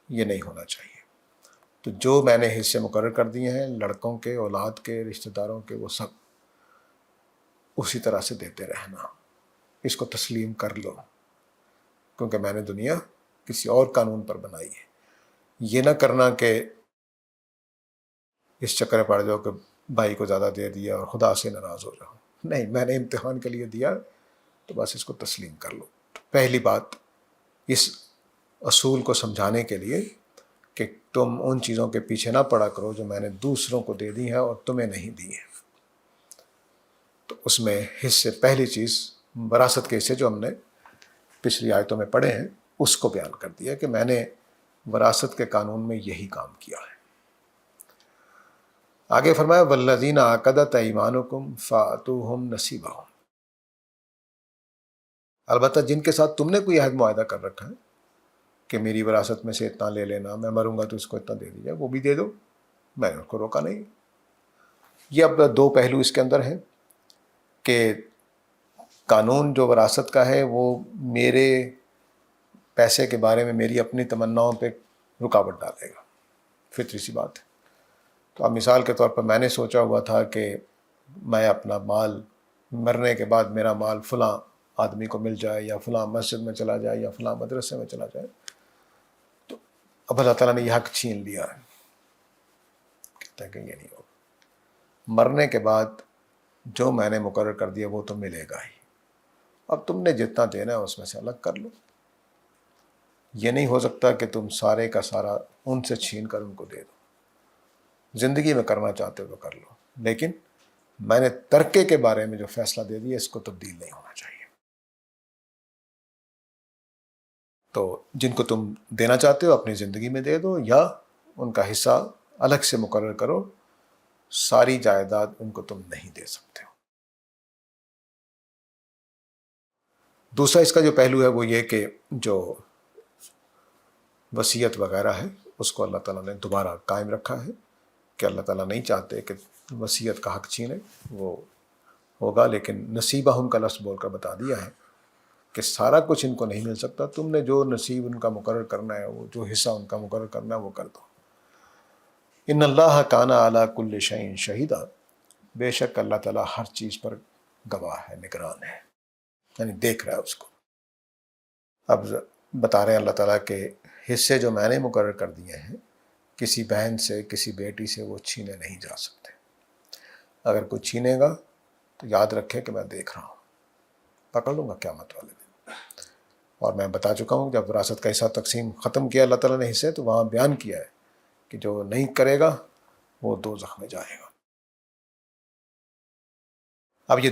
یہ نہیں ہونا چاہیے. تو جو میں نے حصے مقرر کر دیے ہیں لڑکوں کے، اولاد کے، رشتہ داروں کے، وہ سب اسی طرح سے دیتے رہنا. اس کو تسلیم کر لو، کیونکہ میں نے دنیا کسی اور قانون پر بنائی ہے. یہ نہ کرنا کہ اس چکر میں پڑ جاؤ کہ بھائی کو زیادہ دے دیا اور خدا سے ناراض ہو جاؤ. نہیں، میں نے امتحان کے لیے دیا تو بس اس کو تسلیم کر لو. پہلی بات اس اصول کو سمجھانے کے لیے کہ تم ان چیزوں کے پیچھے نہ پڑا کرو جو میں نے دوسروں کو دے دی ہیں اور تمہیں نہیں دی ہیں. تو اس میں حصے، پہلی چیز وراثت کے حصے جو ہم نے پچھلی آیتوں میں پڑھے ہیں اس کو بیان کر دیا کہ میں نے وراثت کے قانون میں یہی کام کیا ہے. آگے فرمایا والذین عقدت ایمانکم فآتوہم نصیبہم. البتہ جن کے ساتھ تم نے کوئی عہد معاہدہ کر رکھا ہے کہ میری وراثت میں سے اتنا لے لینا، میں مروں گا تو اس کو اتنا دے دیا، وہ بھی دے دو، میں نے اس کو روکا نہیں. یہ اب دو پہلو اس کے اندر ہیں کہ قانون جو وراثت کا ہے وہ میرے پیسے کے بارے میں میری اپنی تمناؤں پہ رکاوٹ ڈالے گا، فطری سی بات ہے. تو اب مثال کے طور پر میں نے سوچا ہوا تھا کہ میں اپنا مال، مرنے کے بعد میرا مال فلاں آدمی کو مل جائے یا فلاں مسجد میں چلا جائے یا فلاں مدرسے میں چلا جائے، تو اب اللہ تعالیٰ نے یہ حق چھین لیا ہے. کہتا ہے کہ یہ نہیں ہوگا. مرنے کے بعد جو میں نے مقرر کر دیا وہ تو ملے گا ہی. اب تم نے جتنا دینا ہے اس میں سے الگ کر لو. یہ نہیں ہو سکتا کہ تم سارے کا سارا ان سے چھین کر ان کو دے دو. زندگی میں کرنا چاہتے ہو تو کر لو، لیکن میں نے ترکے کے بارے میں جو فیصلہ دے دیا اس کو تبدیل نہیں ہونا چاہیے. تو جن کو تم دینا چاہتے ہو اپنی زندگی میں دے دو، یا ان کا حصہ الگ سے مقرر کرو. ساری جائیداد ان کو تم نہیں دے سکتے ہو. دوسرا اس کا جو پہلو ہے وہ یہ کہ جو وصیت وغیرہ ہے اس کو اللہ تعالیٰ نے دوبارہ قائم رکھا ہے کہ اللہ تعالیٰ نہیں چاہتے کہ وصیت کا حق چھینے، وہ ہوگا، لیکن نصیبہ ہم کا لفظ بول کر بتا دیا ہے کہ سارا کچھ ان کو نہیں مل سکتا، تم نے جو نصیب ان کا مقرر کرنا ہے، وہ جو حصہ ان کا مقرر کرنا ہے وہ کر دو۔ ان اللہ کان علی کل شیء شہیدا، بے شک اللہ تعالیٰ ہر چیز پر گواہ ہے، نگران ہے، یعنی دیکھ رہا ہے اس کو۔ اب بتا رہے ہیں اللہ تعالیٰ کہ حصے جو میں نے مقرر کر دیے ہیں کسی بہن سے، کسی بیٹی سے وہ چھینے نہیں جا سکتے۔ اگر کوئی چھینے گا تو یاد رکھے کہ میں دیکھ رہا ہوں، پکڑ لوں گا قیامت والے دن۔ اور میں بتا چکا ہوں جب وراثت کا حصہ تقسیم ختم کیا اللہ تعالیٰ نے حصے، تو وہاں بیان کیا ہے کہ جو نہیں کرے گا وہ دوزخ میں جائے گا۔ اب یہ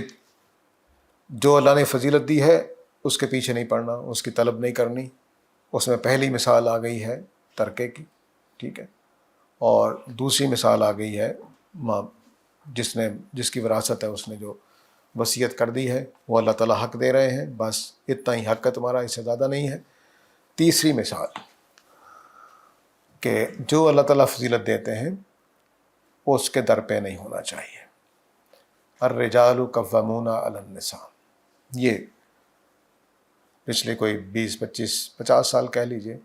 جو اللہ نے فضیلت دی ہے اس کے پیچھے نہیں پڑنا، اس کی طلب نہیں کرنی۔ اس میں پہلی مثال آ گئی ہے ترکے کی، ٹھیک ہے، اور دوسری مثال آ گئی ہے جس کی وراثت ہے اس نے جو وصیت کر دی ہے وہ اللہ تعالیٰ حق دے رہے ہیں، بس اتنا ہی حق ہے تمہارا، اس سے زیادہ نہیں ہے۔ تیسری مثال کہ جو اللہ تعالیٰ فضیلت دیتے ہیں اس کے در پہ نہیں ہونا چاہیے۔ الرجال قوامون علی النساء، یہ پچھلے کوئی 20-25-50 سال کہہ لیجئے،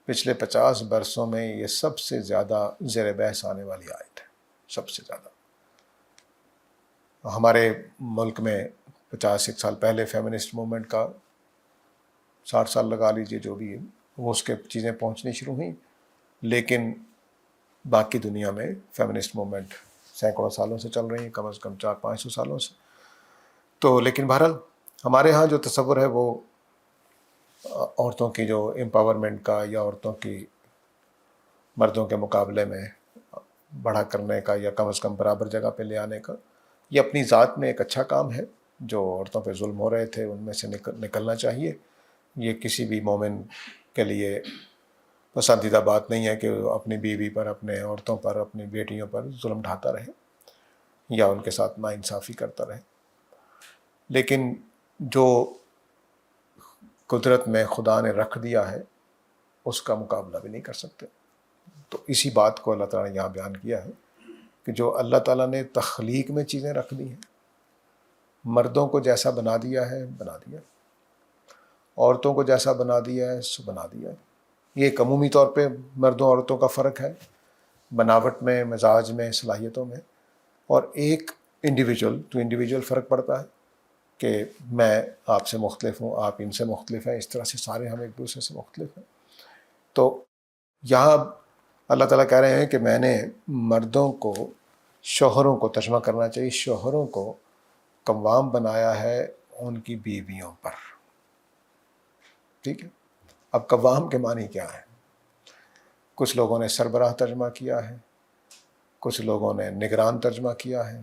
پچھلے 50 برسوں میں یہ سب سے زیادہ زیر بحث آنے والی آیت ہے، سب سے زیادہ۔ ہمارے ملک میں 50 سال پہلے فیمنسٹ موومنٹ کا 60 سال لگا لیجئے جو بھی ہے، وہ اس کے چیزیں پہنچنی شروع ہوئیں، لیکن باقی دنیا میں فیمنسٹ موومنٹ سینکڑوں سالوں سے چل رہی ہیں، کم از کم 400-500 سالوں سے۔ تو لیکن بہرحال ہمارے ہاں جو تصور ہے وہ عورتوں کی جو امپاورمنٹ کا یا عورتوں کی مردوں کے مقابلے میں بڑا کرنے کا یا کم از کم برابر جگہ پہ لے آنے کا، یہ اپنی ذات میں ایک اچھا کام ہے۔ جو عورتوں پہ ظلم ہو رہے تھے ان میں سے نکلنا چاہیے۔ یہ کسی بھی مومن کے لیے پسندیدہ بات نہیں ہے کہ وہ اپنی بیوی پر، اپنے عورتوں پر، اپنی بیٹیوں پر ظلم ڈھاتا رہے یا ان کے ساتھ ناانصافی کرتا رہے، لیکن جو قدرت میں خدا نے رکھ دیا ہے اس کا مقابلہ بھی نہیں کر سکتے۔ تو اسی بات کو اللہ تعالیٰ نے یہاں بیان کیا ہے کہ جو اللہ تعالیٰ نے تخلیق میں چیزیں رکھ دی ہیں، مردوں کو جیسا بنا دیا ہے بنا دیا، عورتوں کو جیسا بنا دیا ہے سو بنا دیا ہے۔ یہ ایک عمومی طور پہ مردوں عورتوں کا فرق ہے بناوٹ میں، مزاج میں، صلاحیتوں میں، اور ایک انڈیویجول ٹو انڈیویجول فرق پڑتا ہے کہ میں آپ سے مختلف ہوں، آپ ان سے مختلف ہیں، اس طرح سے سارے ہم ایک دوسرے سے مختلف ہیں۔ تو یہاں اللہ تعالیٰ کہہ رہے ہیں کہ میں نے مردوں کو، شوہروں کو ترجمہ کرنا چاہیے، شوہروں کو قوام بنایا ہے ان کی بیویوں پر، ٹھیک ہے۔ اب قوام کے معنی کیا ہے؟ کچھ لوگوں نے سربراہ ترجمہ کیا ہے، کچھ لوگوں نے نگران ترجمہ کیا ہے،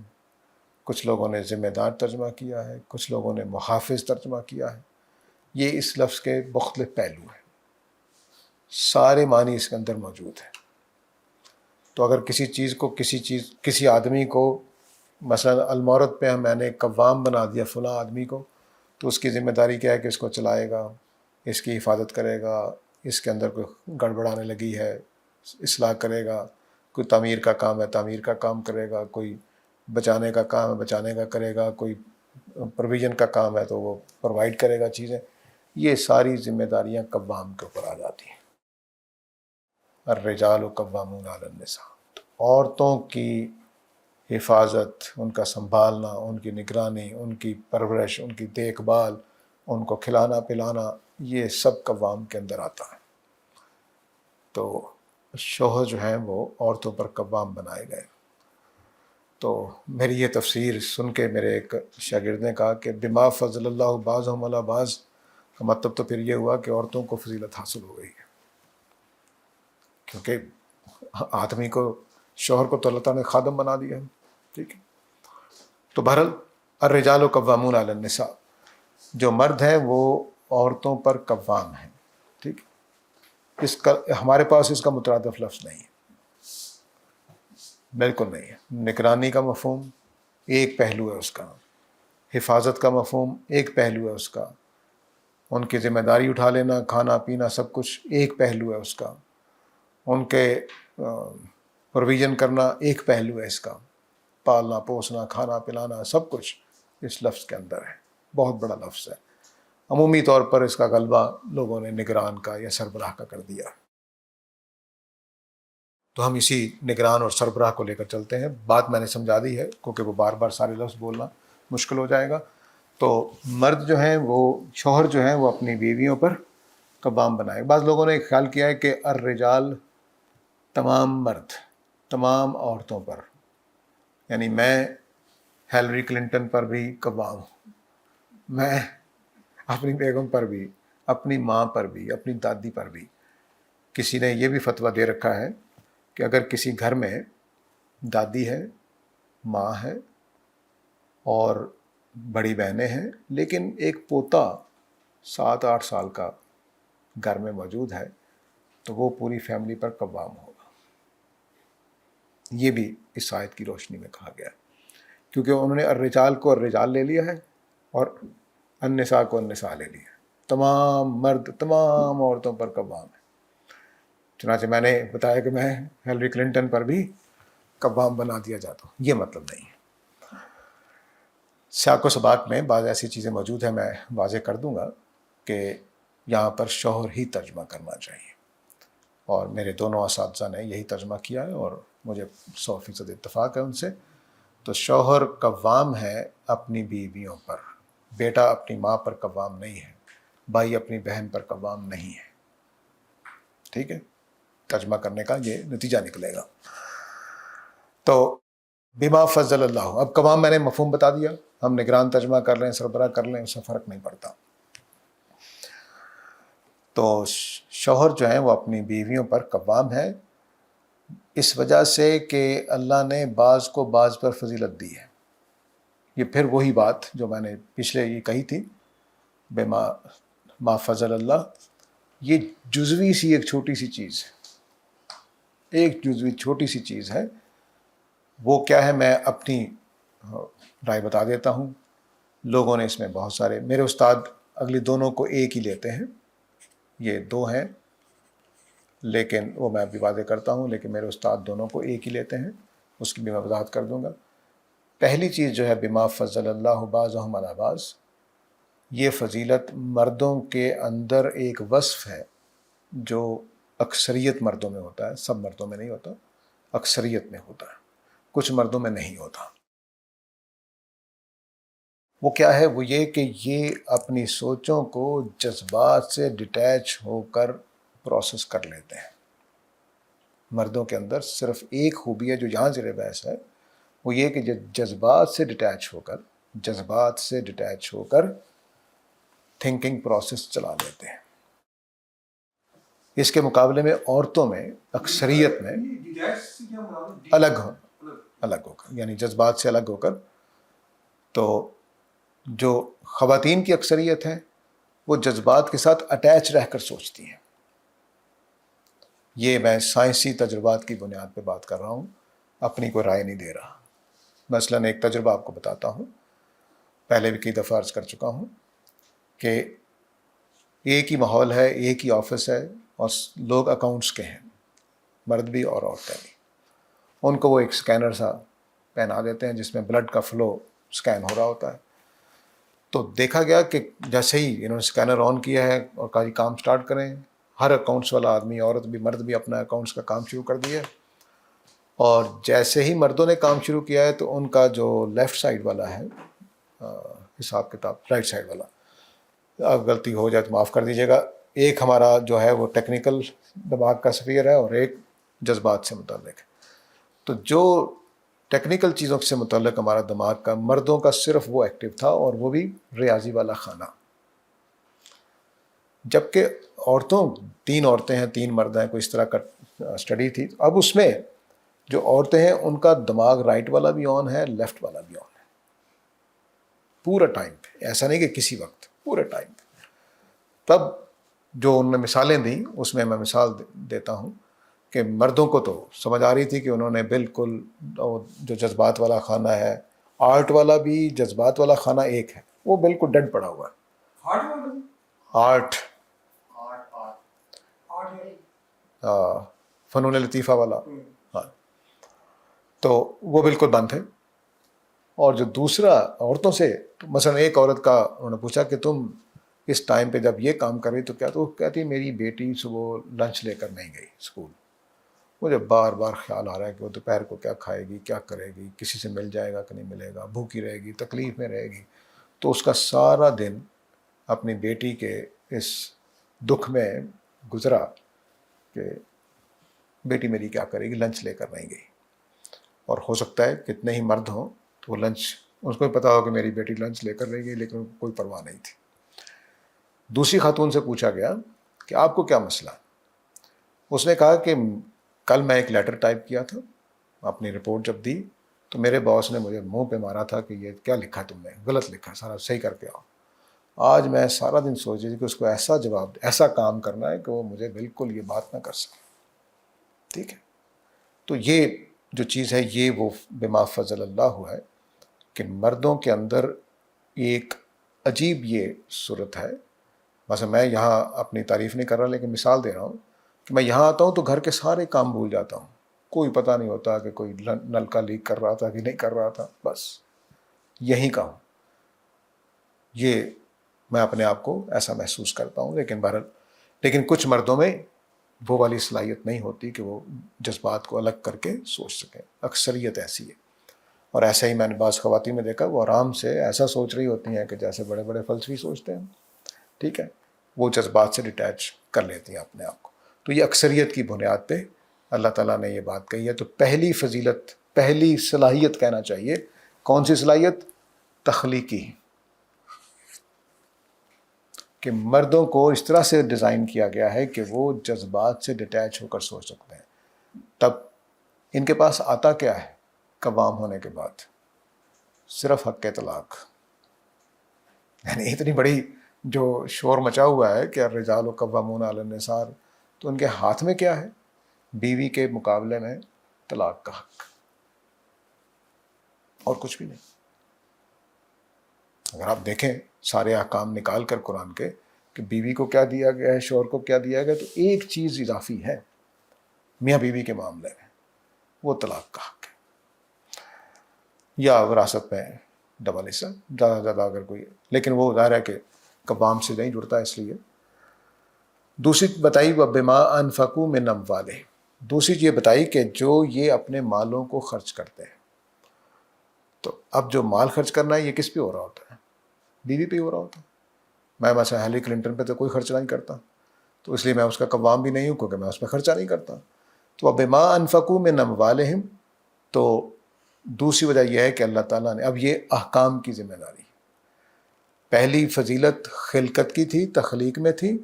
کچھ لوگوں نے ذمہ دار ترجمہ کیا ہے، کچھ لوگوں نے محافظ ترجمہ کیا ہے۔ یہ اس لفظ کے مختلف پہلو ہیں، سارے معنی اس کے اندر موجود ہیں۔ تو اگر کسی آدمی کو مثلا المورت پہ میں نے قوام بنا دیا فلاں آدمی کو، تو اس کی ذمہ داری کیا ہے کہ اس کو چلائے گا، اس کی حفاظت کرے گا، اس کے اندر کوئی گڑبڑانے لگی ہے اصلاح کرے گا، کوئی تعمیر کا کام ہے تعمیر کا کام کرے گا، کوئی بچانے کا کام ہے بچانے کا کرے گا، کوئی پروویژن کا کام ہے تو وہ پرووائڈ کرے گا چیزیں۔ یہ ساری ذمہ داریاں قوام کے اوپر آ جاتی ہیں۔ الرجال قوامون علی النساء، عورتوں کی حفاظت، ان کا سنبھالنا، ان کی نگرانی، ان کی پرورش، ان کی دیکھ بھال، ان کو کھلانا پلانا، یہ سب قوام کے اندر آتا ہے۔ تو شوہر جو ہیں وہ عورتوں پر قوام بنائے گئے۔ تو میری یہ تفسیر سن کے میرے ایک شاگرد نے کہا کہ بما فضل اللہ بعضهم علی بعض کا مطلب تو پھر یہ ہوا کہ عورتوں کو فضیلت حاصل ہو گئی ہے، کیونکہ آدمی کو، شوہر کو تو اللہ تعالیٰ نے خادم بنا دیا ہے، ٹھیک ہے۔ تو بہرحال الرجال قوامون علی النساء، جو مرد ہیں وہ عورتوں پر قوام ہیں، ٹھیک ہے۔ اس کا ہمارے پاس اس کا مترادف لفظ نہیں ہے، بالکل نہیں ہے۔ نگرانی کا مفہوم ایک پہلو ہے اس کا، حفاظت کا مفہوم ایک پہلو ہے اس کا، ان کی ذمہ داری اٹھا لینا، کھانا پینا سب کچھ ایک پہلو ہے اس کا، ان کے پروویژن کرنا ایک پہلو ہے اس کا، پالنا پوسنا کھانا پلانا سب کچھ اس لفظ کے اندر ہے، بہت بڑا لفظ ہے۔ عمومی طور پر اس کا غلبہ لوگوں نے نگران کا یا سربراہ کا کر دیا، تو ہم اسی نگران اور سربراہ کو لے کر چلتے ہیں۔ بات میں نے سمجھا دی ہے کیونکہ وہ بار بار سارے لفظ بولنا مشکل ہو جائے گا۔ تو مرد جو ہیں وہ، شوہر جو ہیں وہ اپنی بیویوں پر قوام بنائے۔ بعض لوگوں نے ایک خیال کیا ہے کہ الرجال تمام مرد، تمام عورتوں پر، یعنی میں ہیلری کلنٹن پر بھی قوام ہوں، میں اپنی بیگم پر بھی، اپنی ماں پر بھی، اپنی دادی پر بھی۔ کسی نے یہ بھی فتویٰ دے رکھا ہے کہ اگر کسی گھر میں دادی ہے، ماں ہے اور بڑی بہنیں ہیں، لیکن ایک پوتا 7-8 سال کا گھر میں موجود ہے، تو وہ پوری فیملی پر قوام ہوگا۔ یہ بھی اس آیت کی روشنی میں کہا گیا ہے، کیونکہ انہوں نے الرجال کو الرجال لے لیا ہے اور النساء کو النساء لے لیا ہے۔ تمام مرد تمام عورتوں پر قوام ہے۔ چنانچہ میں نے بتایا کہ میں ہیلری کلنٹن پر بھی قوام بنا دیا جاتا ہوں، یہ مطلب نہیں ہے۔ سیاق و سباق میں بعض ایسی چیزیں موجود ہیں، میں واضح کر دوں گا کہ یہاں پر شوہر ہی ترجمہ کرنا چاہیے، اور میرے دونوں اساتذہ نے یہی ترجمہ کیا ہے اور مجھے 100% اتفاق ہے ان سے۔ تو شوہر قوام ہے اپنی بیویوں پر، بیٹا اپنی ماں پر قوام نہیں ہے، بھائی اپنی بہن پر قوام نہیں ہے۔ ٹھیک ہے، ترجمہ کرنے کا یہ نتیجہ نکلے گا۔ تو بما فضل اللہ، اب قوام میں نے مفہوم بتا دیا، ہم نگران ترجمہ کر لیں، سربراہ کر لیں، اس سے فرق نہیں پڑتا۔ تو شوہر جو ہیں وہ اپنی بیویوں پر قوام ہے، اس وجہ سے کہ اللہ نے بعض کو بعض پر فضیلت دی ہے۔ یہ پھر وہی بات جو میں نے پچھلے یہ کہی تھی، بما ما فضل اللہ، یہ جزوی سی ایک چھوٹی سی چیز ہے، ایک جزوی چھوٹی سی چیز ہے۔ وہ کیا ہے، میں اپنی رائے بتا دیتا ہوں۔ لوگوں نے اس میں بہت سارے، میرے استاد اگلی دونوں کو ایک ہی لیتے ہیں، یہ دو ہیں لیکن وہ میں بھی واضح کرتا ہوں، لیکن میرے استاد دونوں کو ایک ہی لیتے ہیں، اس کی بھی میں وضاحت کر دوں گا۔ پہلی چیز جو ہے بما فضل اللہ بعضهم علی بعض، یہ فضیلت مردوں کے اندر ایک وصف ہے جو اکثریت مردوں میں ہوتا ہے، سب مردوں میں نہیں ہوتا، اکثریت میں ہوتا ہے، کچھ مردوں میں نہیں ہوتا۔ وہ کیا ہے، وہ یہ کہ یہ اپنی سوچوں کو جذبات سے ڈیٹیچ ہو کر پروسیس کر لیتے ہیں۔ مردوں کے اندر صرف ایک خوبی ہے جو یہاں زیر بحث ہے، وہ یہ کہ جذبات سے ڈیٹیچ ہو کر تھنکنگ پروسیس چلا لیتے ہیں۔ اس کے مقابلے میں عورتوں میں اکثریت میں الگ ہو کر، یعنی جذبات سے الگ ہو کر، تو جو خواتین کی اکثریت ہے وہ جذبات کے ساتھ اٹیچ رہ کر سوچتی ہیں۔ یہ میں سائنسی تجربات کی بنیاد پہ بات کر رہا ہوں، اپنی کوئی رائے نہیں دے رہا۔ مثلاً ایک تجربہ آپ کو بتاتا ہوں، پہلے بھی کئی دفعہ عرض کر چکا ہوں کہ ایک ہی ماحول ہے، ایک ہی آفس ہے، اور لوگ اکاؤنٹس کے ہیں، مرد بھی اور عورتیں بھی۔ ان کو وہ ایک سکینر سا پہنا دیتے ہیں جس میں بلڈ کا فلو سکین ہو رہا ہوتا ہے۔ تو دیکھا گیا کہ جیسے ہی انہوں نے سکینر آن کیا ہے اور کہا کام سٹارٹ کریں، ہر اکاؤنٹس والا آدمی، عورت بھی مرد بھی، اپنا اکاؤنٹس کا کام شروع کر دیا، اور جیسے ہی مردوں نے کام شروع کیا ہے تو ان کا جو لیفٹ سائڈ والا ہے حساب کتاب، رائٹ سائڈ والا، اب غلطی ہو جائے تو معاف کر دیجیے گا، ایک ہمارا جو ہے وہ ٹیکنیکل دماغ کا سفیر ہے اور ایک جذبات سے متعلق ہے۔ تو جو ٹیکنیکل چیزوں سے متعلق ہمارا دماغ کا، مردوں کا صرف وہ ایکٹیو تھا، اور وہ بھی ریاضی والا خانہ، جبکہ عورتوں، 3 عورتیں ہیں 3 مرد ہیں، کوئی اس طرح کا اسٹڈی تھی۔ اب اس میں جو عورتیں ہیں ان کا دماغ رائٹ والا بھی آن ہے، لیفٹ والا بھی آن ہے، پورا ٹائم پہ، ایسا نہیں کہ کسی وقت، پورے ٹائم پہ۔ تب جو انہوں نے مثالیں دیں اس میں مثال دیتا ہوں کہ مردوں کو تو سمجھ آ رہی تھی کہ انہوں نے بالکل جو جذبات والا خانہ ہے، آرٹ والا بھی جذبات والا خانہ ایک ہے، وہ بالکل ڈیڈ پڑا ہوا ہے، آرٹ، فنون لطیفہ والا، ہاں، تو وہ بالکل بند تھے. اور جو دوسرا عورتوں سے، مثلا ایک عورت کا انہوں نے پوچھا کہ تم اس ٹائم پہ جب یہ کام کر رہی تو کیا؟ تو وہ کہتی میری بیٹی صبح لنچ لے کر نہیں گئی اسکول، مجھے بار بار خیال آ رہا ہے کہ وہ دوپہر کو کیا کھائے گی، کیا کرے گی، کسی سے مل جائے گا کہ نہیں ملے گا، بھوکی رہے گی، تکلیف میں رہے گی. تو اس کا سارا دن اپنی بیٹی کے اس دکھ میں گزرا کہ بیٹی میری کیا کرے گی، لنچ لے کر نہیں گئی. اور ہو سکتا ہے کتنے ہی مرد ہوں تو وہ لنچ، اس کو بھی پتا ہو کہ میری بیٹی لنچ لے کر رہ گئی، لیکن کوئی پرواہ نہیں تھی. دوسری خاتون سے پوچھا گیا کہ آپ کو کیا مسئلہ؟ اس نے کہا کہ کل میں ایک لیٹر ٹائپ کیا تھا، اپنی رپورٹ جب دی تو میرے باس نے مجھے منہ پہ مارا تھا کہ یہ کیا لکھا تم نے، غلط لکھا، سارا صحیح کر کے آؤ. آج میں سارا دن سوچ رہی تھی کہ اس کو ایسا جواب، ایسا کام کرنا ہے کہ وہ مجھے بالکل یہ بات نہ کر سکے. ٹھیک ہے، تو یہ جو چیز ہے یہ وہ بما فضل اللہ ہوا ہے کہ مردوں کے اندر ایک عجیب یہ صورت ہے. مثلا میں یہاں اپنی تعریف نہیں کر رہا لیکن مثال دے رہا ہوں کہ میں یہاں آتا ہوں تو گھر کے سارے کام بھول جاتا ہوں، کوئی پتہ نہیں ہوتا کہ کوئی نل کا لیک کر رہا تھا کہ نہیں کر رہا تھا، بس یہیں کا ہوں. یہ میں اپنے آپ کو ایسا محسوس کرتا ہوں. لیکن کچھ مردوں میں وہ والی صلاحیت نہیں ہوتی کہ وہ جذبات کو الگ کر کے سوچ سکیں. اکثریت ایسی ہے. اور ایسا ہی میں نے بعض خواتین میں دیکھا وہ آرام سے ایسا سوچ رہی ہوتی ہیں کہ جیسے بڑے بڑے فلسفی سوچتے ہیں. ٹھیک ہے، وہ جذبات سے ڈیٹیچ کر لیتی ہیں اپنے آپ کو. تو یہ اکثریت کی بنیاد پہ اللہ تعالیٰ نے یہ بات کہی ہے. تو پہلی فضیلت، پہلی صلاحیت کہنا چاہیے، کون سی صلاحیت؟ تخلیقی، کہ مردوں کو اس طرح سے ڈیزائن کیا گیا ہے کہ وہ جذبات سے ڈیٹیچ ہو کر سوچ سکتے ہیں. تب ان کے پاس آتا کیا ہے قوام ہونے کے بعد؟ صرف حق طلاق. یعنی اتنی بڑی جو شور مچا ہوا ہے کہ الرجال قوامون علی النساء، تو ان کے ہاتھ میں کیا ہے؟ بیوی کے مقابلے میں طلاق کا حق، اور کچھ بھی نہیں. اگر آپ دیکھیں سارے احکام نکال کر قرآن کے کہ بیوی کو کیا دیا گیا ہے، شوہر کو کیا دیا گیا، تو ایک چیز اضافی ہے میاں بیوی کے معاملے میں، وہ طلاق کا حق ہے. یا وراثت میں ڈبل حصہ زیادہ زیادہ اگر کوئی، لیکن وہ ظاہر ہے کہ قوام سے نہیں جڑتا اس لیے. دوسری بتائی وَبِمَا أَنفَقُوا مِنْ أَمْوَالِهِمْ، دوسری یہ بتائی کہ جو یہ اپنے مالوں کو خرچ کرتے ہیں. تو اب جو مال خرچ کرنا ہے یہ کس پہ ہو رہا ہوتا ہے؟ بیوی پہ ہی ہو رہا ہوتا ہے. میں مثلا ہیلی کلنٹن پہ تو کوئی خرچ نہیں کرتا، تو اس لیے میں اس کا قوام بھی نہیں ہوں کیونکہ میں اس پہ خرچہ نہیں کرتا. تو وَبِمَا أَنفَقُوا مِنْ أَمْوَالِهِمْ، تو دوسری وجہ یہ ہے کہ اللہ تعالیٰ نے، اب یہ احکام کی ذمہ داری، پہلی فضیلت خلقت کی تھی، تخلیق میں تھی،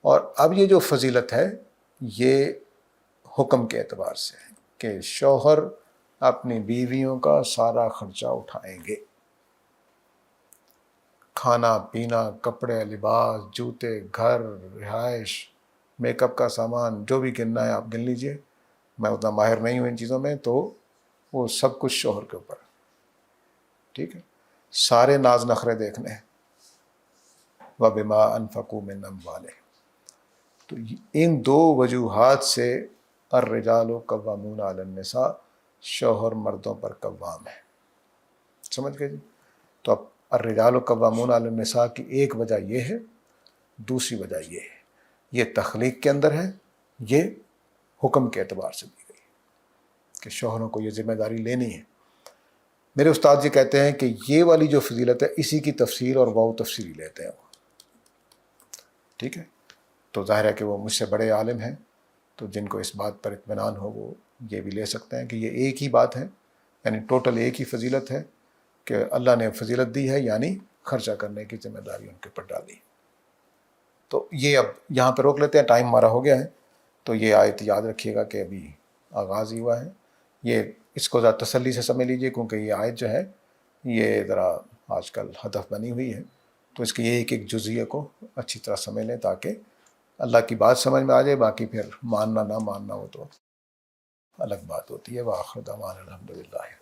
اور اب یہ جو فضیلت ہے یہ حکم کے اعتبار سے ہے کہ شوہر اپنی بیویوں کا سارا خرچہ اٹھائیں گے. کھانا پینا، کپڑے، لباس، جوتے، گھر، رہائش، میک اپ کا سامان، جو بھی گننا ہے آپ گن لیجئے، میں اتنا ماہر نہیں ہوں ان چیزوں میں، تو وہ سب کچھ شوہر کے اوپر. ٹھیک ہے، سارے ناز نخرے دیکھنے ہیں. وَبِمَا أَنفَقُوا مِنْ أَمْوَالِهِمْ، تو ان دو وجوہات سے الرجال قوامون علی النساء، شوہر مردوں پر قوام ہے. سمجھ گئے جی؟ تو اب الرجال قوامون علی النساء کی ایک وجہ یہ ہے، دوسری وجہ یہ ہے، یہ تخلیق کے اندر ہے، یہ حکم کے اعتبار سے دی گئی کہ شوہروں کو یہ ذمہ داری لینی ہے. میرے استاد جی کہتے ہیں کہ یہ والی جو فضیلت ہے اسی کی تفسیر اور واو تفسیری لیتے ہیں وہ. ٹھیک ہے، تو ظاہر ہے کہ وہ مجھ سے بڑے عالم ہیں، تو جن کو اس بات پر اطمینان ہو وہ یہ بھی لے سکتے ہیں کہ یہ ایک ہی بات ہے، یعنی ٹوٹل ایک ہی فضیلت ہے کہ اللہ نے فضیلت دی ہے، یعنی خرچہ کرنے کی ذمہ داری ان کے اوپر ڈالی. تو یہ اب یہاں پہ روک لیتے ہیں، ٹائم ہمارا ہو گیا ہے. تو یہ آیت یاد رکھیے گا کہ ابھی آغاز ہی ہوا ہے. یہ اس کو ذرا تسلی سے سمجھ لیجئے کیونکہ یہ آیت جو ہے یہ ذرا آج کل ہدف بنی ہوئی ہے، تو اس کی ایک ایک جزیے کو اچھی طرح سمجھ لیں تاکہ اللہ کی بات سمجھ میں آ جائے. باقی پھر ماننا نہ ماننا وہ تو الگ بات ہوتی ہے. وآخر دعوانا الحمدللہ.